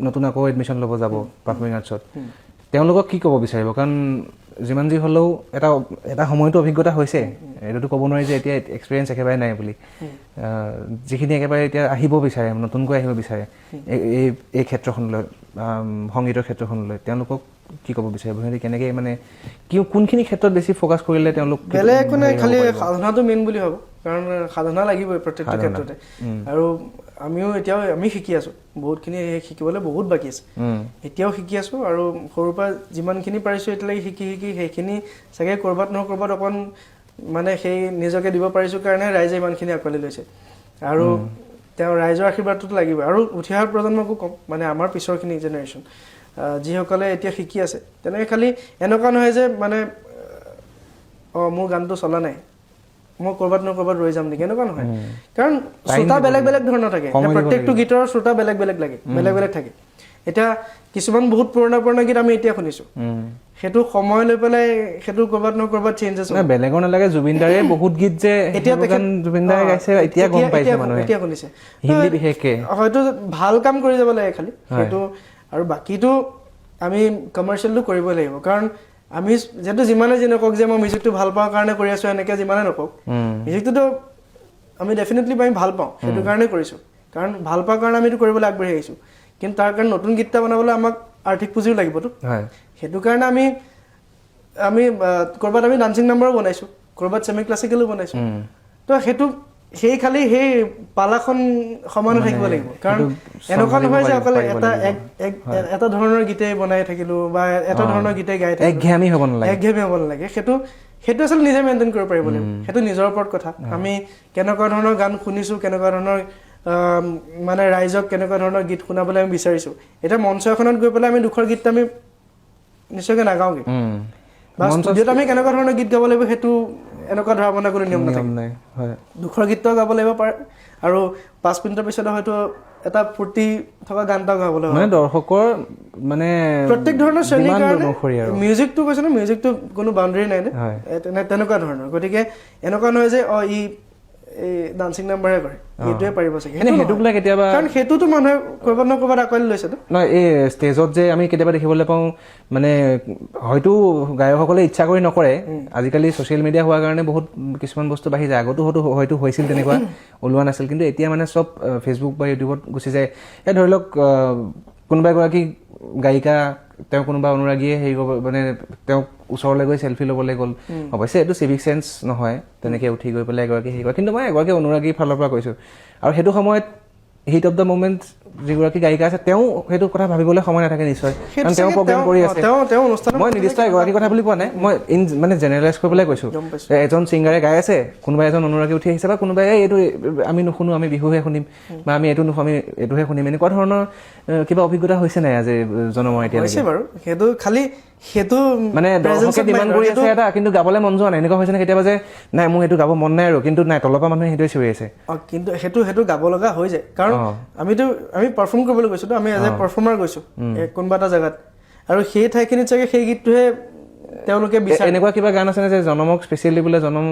নতুন আকৌ এডমিশ্যন ল'ব যাব পাৰফৰ্মিং আৰ্টছত তেওঁলোকক কি ক'ব বিচাৰিব কাৰণ যিমান যি হ'লেও এটা সময়তো অভিজ্ঞতা হৈছে এইটোতো ক'ব নোৱাৰি যে এতিয়া এক্সপিৰিয়েঞ্চ একেবাৰে নাই বুলি যিখিনি একেবাৰে এতিয়া আহিব বিচাৰে নতুনকৈ আহিব বিচাৰে এই ক্ষেত্ৰখনলৈ সংগীতৰ ক্ষেত্ৰখনলৈ তেওঁলোকক কি ক'ব বিচাৰিব সিহঁতি কেনেকৈ মানে কোনখিনি ক্ষেত্ৰত বেছি ফ'কাছ কৰিলে তেওঁলোক বেলেগ একো নাই খালি সাধনাটো মেইন বুলি ভাবোঁ কাৰণ সাধনা লাগিবই প্ৰত্যেকটো ক্ষেত্ৰতে আৰু আমি শিকি আছোঁ বহুতখিনি শিকিবলৈ বহুত বাকী আছে এতিয়াও শিকি আছোঁ আৰু সৰুৰ পৰা যিমানখিনি পাৰিছোঁ এতিয়ালৈকে শিকি সেইখিনি চাগে ক'ৰবাত নহয় ক'ৰবাত অকণ মানে সেই নিজকে দিব পাৰিছোঁ কাৰণে ৰাইজে ইমানখিনি আঁকোৱালি লৈছে আৰু তেওঁ ৰাইজৰ আশীৰ্বাদটোতো লাগিবই আৰু উঠি অহা প্ৰজন্মকো ক'ম মানে আমাৰ পিছৰখিনি জেনেৰেশ্যন যিসকলে এতিয়া শিকি আছে তেনেকৈ খালি এনেকুৱা নহয় যে মানে মোৰ গানটো চলা নাই মই ক'ৰবাত নহয় ক'ৰবাত ৰৈ যাম নেকি এনেকুৱা নহয় কাৰণ শ্ৰোতা বেলেগ বেলেগ ধৰণৰ থাকে প্ৰত্যেকটো গীতৰ শ্ৰোতা বেলেগ বেলেগ থাকে এতিয়া কিছুমান বহুত পুৰণা গীত আমি এতিয়া শুনিছোঁ সেইটো সময় লৈ পেলাই সেইটো ক'ৰবাত নহয় ক'ৰবাত চেঞ্জ আছে বেলেগৰ নালাগে জুবিন দাৰে বহুত গীত যে এতিয়া জুবিন দাৰে গাইছে এতিয়া গম পাইছে মানুহে এতিয়া শুনিছে হিন্দী বিশেষকৈ হয়তো ভাল কাম কৰি যাব লাগে খালি সেইটো আৰু বাকীটো আমি কমাৰ্চিয়েলটো কৰিবই লাগিব কাৰণ আমি যিহেতু যিমানে যি নকওক যে মই মিউজিকটো ভাল পাওঁ কাৰণে কৰি আছোঁ এনেকৈ যিমানে নকওক মিউজিকটোতো আমি ডেফিনেটলি আমি ভাল পাওঁ সেইটো কাৰণে কৰিছোঁ কাৰণ ভাল পোৱাৰ কাৰণে আমি এইটো কৰিবলৈ আগবাঢ়ি আহিছোঁ কিন্তু তাৰ কাৰণে নতুন গীত এটা বনাবলৈ আমাক আৰ্থিক পুঁজিও লাগিবতো সেইটো কাৰণে আমি ক'ৰবাত আমি ডান্সিং নাম্বাৰো বনাইছোঁ ক'ৰবাত ছেমি ক্লাছিকেলো বনাইছোঁ তো সেই খালি সেই পালাখন সমানে থাকিব লাগিব কাৰণ এনেকুৱা নহয় যে অকল এটা ধৰণৰ গীতেই বনাই থাকিলোঁ বা এটা ধৰণৰ গীতেই গাই থাকিলোঁ একঘেয়ামী হ'ব নালাগে সেইটো আচলতে নিজে মেইনটেইন কৰিব পাৰিব লাগিব সেইটো নিজৰ ওপৰত কথা আমি কেনেকুৱা ধৰণৰ গান শুনিছোঁ কেনেকুৱা ধৰণৰ মানে ৰাইজক কেনেকুৱা ধৰণৰ গীত শুনাবলৈ আমি বিচাৰিছোঁ এতিয়া মঞ্চ এখনত গৈ পেলাই আমি দুখৰ গীতটো আমি নিশ্চয়কৈ নাগাওঁগৈ বা ষ্টুডিঅ'ত আমি কেনেকুৱা ধৰণৰ গীত গাব লাগিব এনেকুৱা ধৰা মানে কোনো নিয়ম নাথাকে নাই হয় দুখৰ গীতটো গাব লাগিব পাৰে আৰু 5 মিনিটৰ পিছত হয়তো এটা ফূৰ্তি থকা গান এটা গাব লাগিব মানে দৰ্শকৰ মানে প্ৰত্যেক ধৰণৰ শ্ৰেণীৰ ডিমাণ্ড কাৰণে অনুসৰি আৰু মিউজিকটো কৈছে ন মিউজিকটো কোনো বাউণ্ডেৰী নাই নে হয় তেনেকুৱা ধৰণৰ গতিকে এনেকুৱা নহয় যে ই এই ডান্সিং নাম্বাৰহে কৰে এইটোৱে পাৰিব চাগে এনে সেইটো বোলে কেতিয়াবা কাৰণ সেইটোতো মানুহে ক'ৰবাত নহয় ক'ৰবাত আঁকোৱালি লৈছেতো নহয় এই ষ্টেজত যে আমি কেতিয়াবা দেখিবলৈ পাওঁ মানে হয়তো গায়কসকলে ইচ্ছা কৰি নকৰে আজিকালি ছ'চিয়েল মিডিয়া হোৱাৰ কাৰণে বহুত কিছুমান বস্তু বাঢ়ি যায় আগতো হয়তো হৈছিল তেনেকুৱা ওলোৱা নাছিল কিন্তু এতিয়া মানে চব ফেচবুক বা ইউটিউবত গুচি যায় এই ধৰি লওক কোনোবা এগৰাকী গায়িকা তেওঁ কোনোবা অনুৰাগীয়ে হেৰি কৰিব মানে তেওঁক ওচৰলৈ গৈ চেল্ফি ল'বলৈ গ'ল অৱশ্যে এইটো চিভিক চেন্স নহয় তেনেকৈ উঠি গৈ পেলাই এগৰাকী হেৰি কৰে কিন্তু মই এগৰাকী অনুৰাগীৰ ফালৰ পৰা কৈছোঁ আৰু সেইটো সময়ত হিট অফ দ্য মুমেণ্ট যিগৰাকী গায়িকা আছে তেওঁ সেইটো কথা ভাবিবলৈ সময় নাথাকে নিশ্চয় কাৰণ তেওঁ প্ৰগ্ৰেম কৰি আছে মই নিৰ্দিষ্ট এগৰাকী কথা বুলি কোৱা নাই মই মানে জেনেৰেলাইজ কৰিবলৈ কৈছোঁ এজন ছিংগাৰে গাই আছে কোনোবা এজন অনুৰাগী উঠি আহিছে বা কোনোবাই এইটো আমি নুশুনো আমি বিহুহে শুনিম বা আমি এইটো নুশুনো আমি এইটোহে শুনিম এনেকুৱা ধৰণৰ কিবা অভিজ্ঞতা হৈছে নাই আজি জনমৰ এতিয়া হৈছে বাৰু সেইটো খালি সেইটো মানে দৰ্শকে ডিমাণ্ড কৰি আছে এটা কিন্তু গাবলৈ মন যোৱা নাই এনেকুৱা হৈছে নে কেতিয়াবা যে নাই মোৰ এইটো গাব মন নাই আৰু কিন্তু নাই তলৰ পৰা মানুহে সেইটোৱে চিঞৰি আছে কিন্তু সেইটো গাব লগা হৈ যায় কাৰণ আমি পাৰফৰ্ম কৰিবলৈ গৈছোঁ আমি এজ এ পাৰফৰ্মাৰ গৈছোঁ কোনোবা এটা জেগাত আৰু সেই ঠাইখিনিত চাগে সেই গীতটোহে তেওঁলোকে বিচাৰে এনেকুৱা কিবা গান আছে নে যে জনমক স্পেচিয়েলি বোলে জনম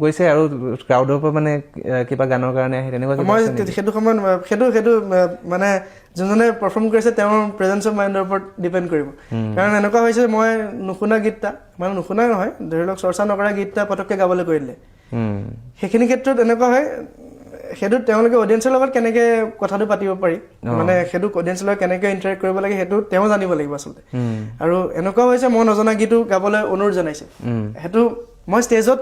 গৈছে আৰু ক্ৰাউডৰ পৰা মানে কিবা গানৰ কাৰণে আহে তেনেকুৱা মই সেইটো সময়ত সেইটো মানে যোনজনে পাৰফৰ্ম কৰিছে তেওঁৰ প্ৰেজেন্স অফ মাইণ্ডৰ ওপৰত ডিপেণ্ড কৰিব কাৰণ এনেকুৱা হৈছে মই নুশুনা গীত এটা মানে নুশুনা নহয় ধৰি লওক চৰ্চা নকৰা গীত এটা পটককৈ গাবলৈ কৈ দিলে সেইখিনি ক্ষেত্ৰত এনেকুৱা হয় সেইটো তেওঁলোকে অডিয়েন্সৰ লগত কেনেকৈ কথাটো পাতিব পাৰি মানে সেইটো অডিয়েন্সৰ লগত কেনেকৈ ইণ্টাৰেক্ট কৰিব লাগে সেইটো তেওঁ জানিব লাগিব আচলতে আৰু এনেকুৱা হৈছে মই নজনা গীতো গাবলৈ অনুৰোধ জনাইছে সেইটো মই ষ্টেজত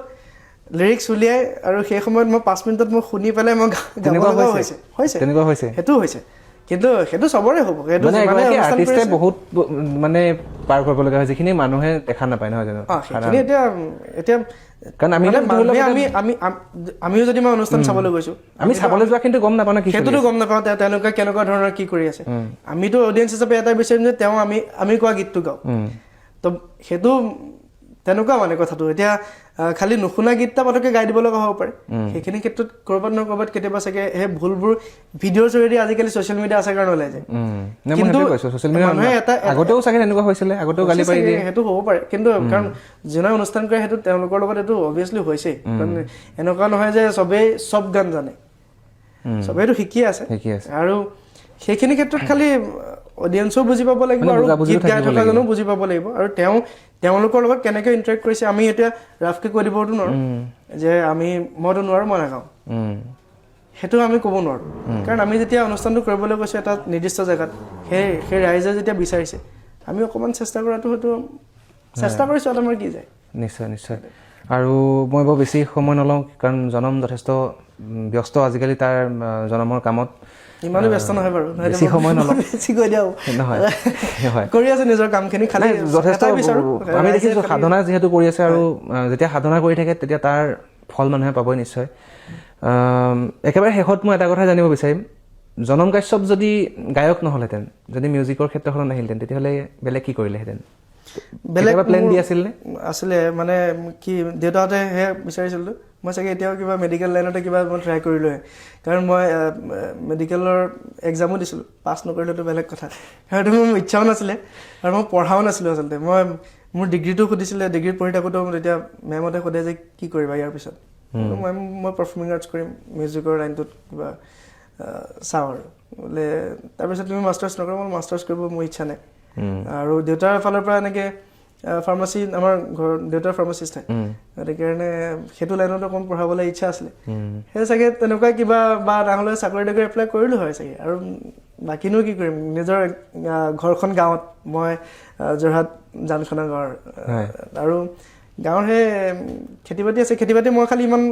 লিৰিক্স উলিয়াই আৰু সেই সময়ত মই 5 মিনিটত মই শুনি পেলাই মই গাব লগা হৈছে তেনেকুৱা হৈছে সেইটো হৈছে কিন্তু সেইটো চবৰে হ'ব সেইটো মানে আৰ্টিষ্টে বহুত মানে পাৰ কৰিব লগা হয় যিখিনি মানুহে দেখা নাপায় নহয় জানো সেইখিনি এতিয়া কাৰণ আমিও যদি মই অনুষ্ঠান চাবলৈ গৈছো আমি চাবলৈ যোৱা কিন্তু গম নাপাওঁ সেইটোতো গম নাপাওঁ তেওঁলোকে কেনেকুৱা ধৰণৰ কি কৰি আছে আমিতো অডিয়েন্স হিচাপে এটাই বিচাৰিম যে তেওঁ আমি কোৱা গীতটো গাওঁ তো সেইটো তেনেকুৱা মানে কথাটো এতিয়া খালি নুশুনা গীত এটা পটককৈ গাই দিব লগা হ'ব পাৰে সেইখিনি ক্ষেত্ৰত ক'ৰবাত নহয় ক'ৰবাত কেতিয়াবা চাগে সেই ভুলবোৰ ভিডিঅ'ৰ জৰিয়তে আজিকালি ছ'চিয়েল মিডিয়া আছে কাৰণে ওলাই যায় কিন্তু মানুহে আগতেও চাগে তেনেকুৱা হৈছিলে আগতেও গালি পাৰি দিয়ে সেইটো হ'ব পাৰে কিন্তু কাৰণ যোনে অনুষ্ঠান কৰে সেইটো তেওঁলোকৰ লগত এইটো অভিয়াছলি হৈছেই কাৰণ এনেকুৱা নহয় যে চবেই চব গান জানে চবেইতো শিকি আছে আৰু সেইখিনি ক্ষেত্ৰত খালি অডিয়েন্সও বুজি পাব লাগিব আৰু গীত গাই থকাজনো বুজি পাব লাগিব আৰু তেওঁলোকৰ লগত কেনেকৈ ইণ্টাৰেক্ট কৰিছে আমি এতিয়া ৰাফকৈ কৈ দিবতো নোৱাৰোঁ যে মইতো নোৱাৰোঁ মই নাগাওঁ সেইটো আমি ক'ব নোৱাৰোঁ কাৰণ আমি যেতিয়া অনুষ্ঠানটো কৰিবলৈ গৈছোঁ এটা নিৰ্দিষ্ট জেগাত সেই ৰাইজে যেতিয়া বিচাৰিছে আমি অকণমান চেষ্টা কৰাটো হয়তো চেষ্টা কৰিছোঁ এটা আমাৰ কি যায় নিশ্চয় আৰু মই বৰ বেছি সময় নলওঁ কাৰণ জনম যথেষ্ট ব্যস্ত আজিকালি তাৰ জনমৰ কামত ইমানো ব্যস্ত নহয় বাৰু বেছি সময় নলওঁ বেছি কৈ দিওঁ নহয় কৰি আছে নিজৰ কামখিনি খালি যথেষ্ট আমি দেখিছোঁ সাধনা যিহেতু কৰি আছে আৰু যেতিয়া সাধনা কৰি থাকে তেতিয়া তাৰ ফল মানুহে পাবই নিশ্চয় একেবাৰে শেষত মই এটা কথা জানিব বিচাৰিম জনম কাশ্যপ যদি গায়ক নহ'লহেঁতেন যদি মিউজিকৰ ক্ষেত্ৰখনত নাহিলহেঁতেন তেতিয়াহ'লে বেলেগ কি কৰিলেহেঁতেন বেলেগ প্লেন দি আছিলে মানে কি দেউতাহঁতে সেয়া বিচাৰিছিলোঁ মই চাগে এতিয়াও কিবা মেডিকেল লাইনতে কিবা মই ট্ৰাই কৰিলোঁহে কাৰণ মই মেডিকেলৰ এক্সামো দিছিলোঁ পাছ নকৰিলেতো বেলেগ কথা সেইটো মোৰ ইচ্ছাও নাছিলে আৰু মই পঢ়াও নাছিলোঁ আচলতে মোৰ ডিগ্ৰীটো সুধিছিলে ডিগ্ৰীত পঢ়ি থাকোঁতেও তেতিয়া মেমহঁতে সোধে যে কি কৰিবা ইয়াৰ পিছত মই পাৰফৰ্মিং আৰ্টছ কৰিম মিউজিকৰ লাইনটোত কিবা চাওঁ আৰু বোলে তাৰপিছত তুমি মাষ্টাৰ্ছ নকৰা মই মাষ্টাৰ্ছ কৰিব মোৰ ইচ্ছা নাই আৰু দেউতাৰ ফালৰ পৰা এনেকৈ ফাৰ্মাচী আমাৰ ঘৰত দেউতাৰ ফাৰ্মাচিষ্ট হয় গতিকে কাৰণে সেইটো লাইনত অকণ পঢ়াবলৈ ইচ্ছা আছিলে সেই চাগে তেনেকুৱা কিবা বা নহ'লে চাকৰি তাকৰি এপ্লাই কৰিলোঁ হয় চাগে আৰু বাকীনো কি কৰিম নিজৰ ঘৰখন গাঁৱত মই যোৰহাট জানখনা গাঁৱৰ আৰু গাঁৱৰ সেই খেতি বাতি আছে খেতি বাতি মই খালি ইমান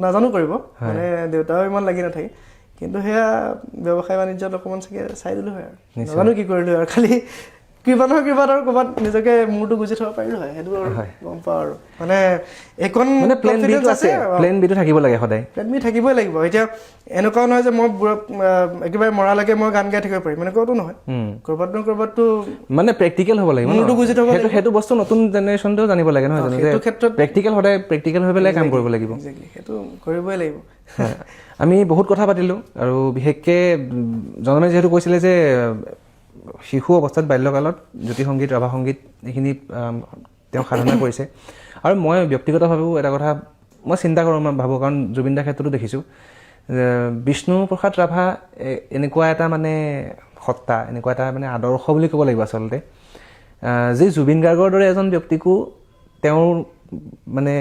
নাজানো কৰিব মানে দেউতাও ইমান লাগি নাথাকে কিন্তু সেয়া ব্যৱসায় বাণিজ্যত অকণমান চাগে চাই দিলোঁ হয় আৰু নাজানো কি কৰিলোঁ আৰু খালি কৃপাত আৰু ক'ৰবাত নিজকে মূৰটো গুজি থ'ব পাৰিলোঁ হয় সেইটো আৰু গম পাওঁ আৰু মানে এইকণ মানে প্লেন বিটো আছে প্লেন বিটো থাকিব লাগে সদায় প্লেন বি থাকিবই লাগিব এতিয়া এনেকুৱাও নহয় যে মই একেবাৰে মৰালৈকে মই গান গাই থাকিব পাৰিম এনেকুৱাতো নহয় ক'ৰবাততো মানে প্ৰেক্টিকেল হ'ব লাগিব মূৰটো গুজি থ'ব লাগিব সেইটো বস্তু নতুন জেনেৰেশ্যনটোও জানিব লাগে নহয় জানো যে সেইটো ক্ষেত্ৰত প্ৰেক্টিকেল সদায় প্ৰেক্টিকেল হৈ পেলাই কাম কৰিব লাগিব সেইটো কৰিবই লাগিব আমি বহুত কথা পাতিলোঁ আৰু বিশেষকৈ জনমে যিহেতু কৈছিলে যে শিশু অৱস্থাত বাল্যকালত জ্যোতি সংগীত ৰাভা সংগীত এইখিনি তেওঁ সাধনা কৰিছে আৰু মই ব্যক্তিগতভাৱেও এটা কথা মই চিন্তা কৰোঁ মই ভাবোঁ কাৰণ জুবিন দাৰ ক্ষেত্ৰতো দেখিছোঁ বিষ্ণুপ্ৰসাদ ৰাভা এনেকুৱা এটা মানে সত্তা এনেকুৱা এটা মানে আদৰ্শ বুলি ক'ব লাগিব আচলতে যি জুবিন গাৰ্গৰ দৰে এজন ব্যক্তিকো তেওঁৰ মানে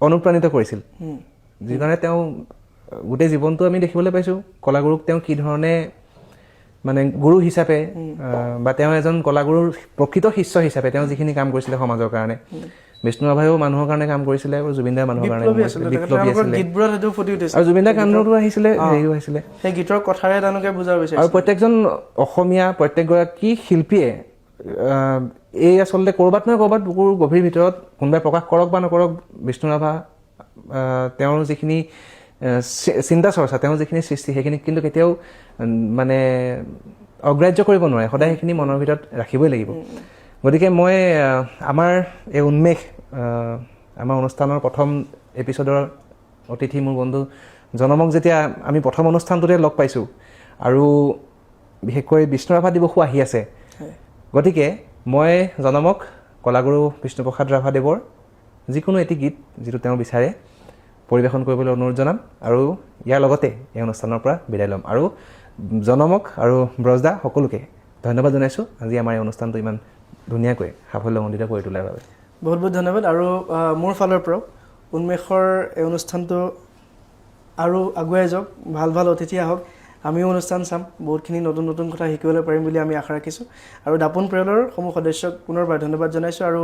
অনুপ্ৰাণিত কৰিছিল যি কাৰণে তেওঁ গোটেই জীৱনটো আমি দেখিবলৈ পাইছোঁ কলাগুৰুক তেওঁ কি ধৰণে মানে গুৰু হিচাপে বা তেওঁ এজন কলাগুৰুৰ প্ৰকৃত শিষ্য হিচাপে তেওঁ যিখিনি কাম কৰিছিলে সমাজৰ কাৰণে বিষ্ণু ৰাভায়েও মানুহৰ কাৰণে কাম কৰিছিলে আৰু জুবিন দাই মানুহৰ কাৰণে বিপ্লৱী আছিলে আৰু জুবিন দাৰ গানতো আহিছিলে হেৰিও আহিছিলে সেই গীতৰ কথাৰে তেওঁলোকে বুজাব বিচাৰিছে আৰু প্ৰত্যেকজন অসমীয়া প্ৰত্যেকগৰাকী শিল্পীয়ে এই আচলতে ক'ৰবাত নহয় ক'ৰবাত বুকুৰ গভীৰ ভিতৰত কোনোবাই প্ৰকাশ কৰক বা নকৰক বিষ্ণু ৰাভা তেওঁৰ যিখিনি চিন্তা চৰ্চা তেওঁৰ যিখিনি সৃষ্টি সেইখিনি কিন্তু কেতিয়াও মানে অগ্ৰাহ্য কৰিব নোৱাৰে সদায় সেইখিনি মনৰ ভিতৰত ৰাখিবই লাগিব গতিকে মই আমাৰ এই উন্মেষ আমাৰ অনুষ্ঠানৰ প্ৰথম এপিছডৰ অতিথি মোৰ বন্ধু জনমক যেতিয়া আমি প্ৰথম অনুষ্ঠানটোতে লগ পাইছোঁ আৰু বিশেষকৈ বিষ্ণু ৰাভা দিৱসো আহি আছে গতিকে মই জনমক কলাগুৰু বিষ্ণুপ্ৰসাদ ৰাভাদেৱৰ যিকোনো এটি গীত যিটো তেওঁ বিচাৰে পৰিৱেশন কৰিবলৈ অনুৰোধ জনাম আৰু ইয়াৰ লগতে এই অনুষ্ঠানৰ পৰা বিদায় ল'ম আৰু জনমক আৰু ব্ৰজদা সকলোকে ধন্যবাদ জনাইছোঁ আজি আমাৰ এই অনুষ্ঠানটো ইমান ধুনীয়াকৈ সাফল্যমণ্ডিত কৰি তোলাৰ বাবে বহুত বহুত ধন্যবাদ আৰু মোৰ ফালৰ পৰাও উন্মেষৰ এই অনুষ্ঠানটো আৰু আগুৱাই যাওক ভাল ভাল অতিথি আহক আমিও অনুষ্ঠান চাম বহুতখিনি নতুন নতুন কথা শিকিবলৈ পাৰিম বুলি আমি আশা ৰাখিছোঁ আৰু দাপোন পৰিয়ালৰ সমূহ সদস্যক পুনৰবাৰ ধন্যবাদ জনাইছোঁ আৰু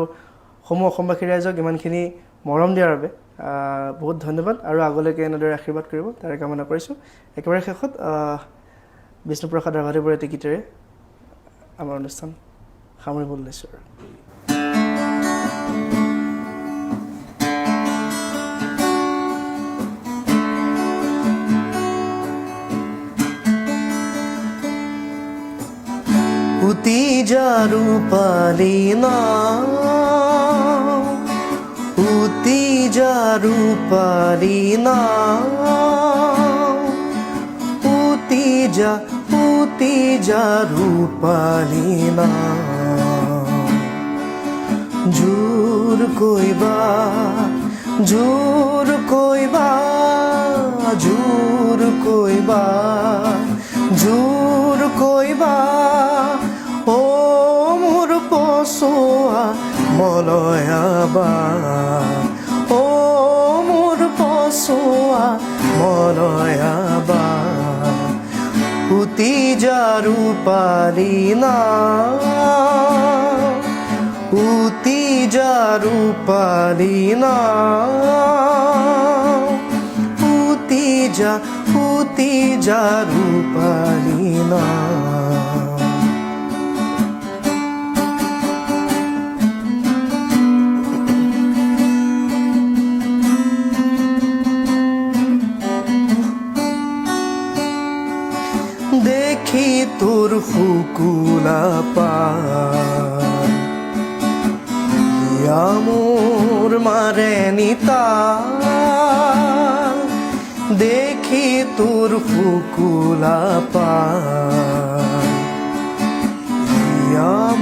সমূহ অসমবাসী ৰাইজক ইমানখিনি মৰম দিয়াৰ বাবে বহুত ধন্যবাদ আৰু আগলৈকে এনেদৰে আশীৰ্বাদ কৰিব তাৰে কামনা কৰিছোঁ একেবাৰে শেষত বিষ্ণুপ্ৰসাদ ৰাভাদেৱৰ এটি গীতেৰে আমাৰ অনুষ্ঠান সামৰিবলৈ লৈছোঁ আৰু উতি যাৰু পালিনা উতি যাৰু পালিনা উতি যাৰু পালিনা জোৰ কইবা জোৰ কইবা জোৰ কইবা জোৰ কইবা ও মোৰ পছোৱা মলয়াবা ও মোৰ পছোৱা মলয়াবা উতি যাৰু পালিনা উতি যাৰু পালিনা উতি যাৰু পালিনা দেখি তোৰ শুকুলা পায়া মোৰ মাৰে নিতা দেখি তোৰ শুকুলা পায়া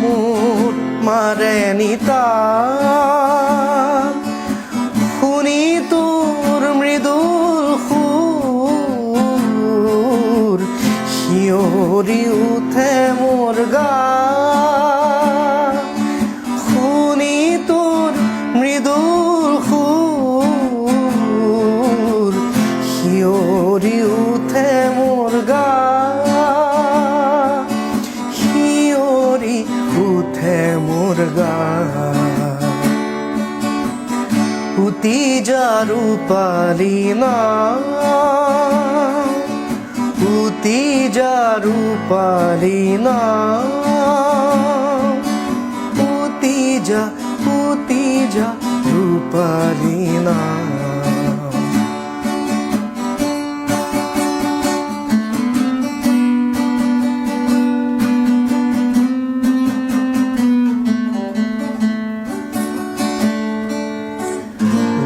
মোৰ মাৰে নিতা শুনি তোৰ মৃদুল সুৰ শিয়ৰি উঠে মোৰ গা শুনি তোৰ মৃদুল সুৰ শিয়ৰি উঠে মোৰ গা শিয়ৰি উঠে মোৰ গা উতি যাৰু পালিনা উতি যাৰু পালিনা যা ৰূপালী নাম।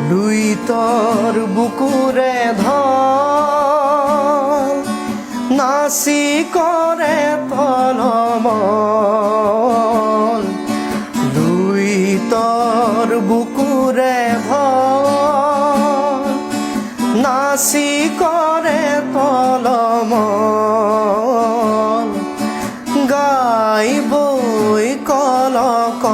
লুইতৰ বুকুৰে ধল নাচি কৰে তলমল। লুইতৰ বুকুৰে ধল নাচি কৰে তলমল। গাই বৈ কলকল,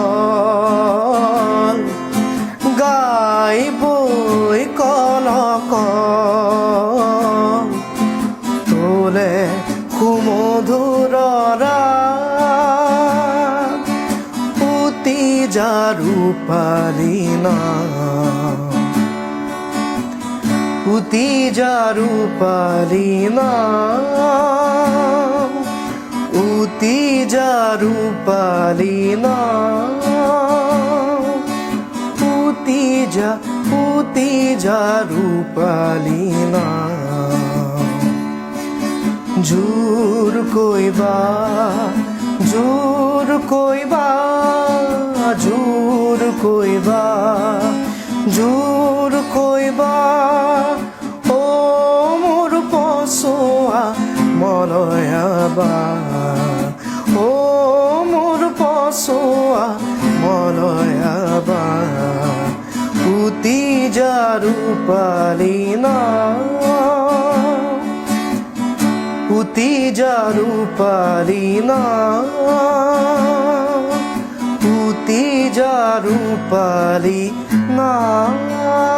গাই বৈ কলকল। তোলে সুমধুৰ ৰাগ অতি যা ৰূপালী নাম। অতি যা ৰূপালী নাম। অতি যা ৰূপালী নাম। অতি যা ৰূপালী নাম। জোৰ কৈবা, জোৰ কৈবা, জোৰ কৈবা, জোৰ কৈবা, অ মোৰ পছোৱা মলয়াবা, অ মোৰ পছোৱা মলয়াবা। অতি যা ৰূপালী নাম। অতি যা ৰূপালী নাম। অতি যা ৰূপালী নাম।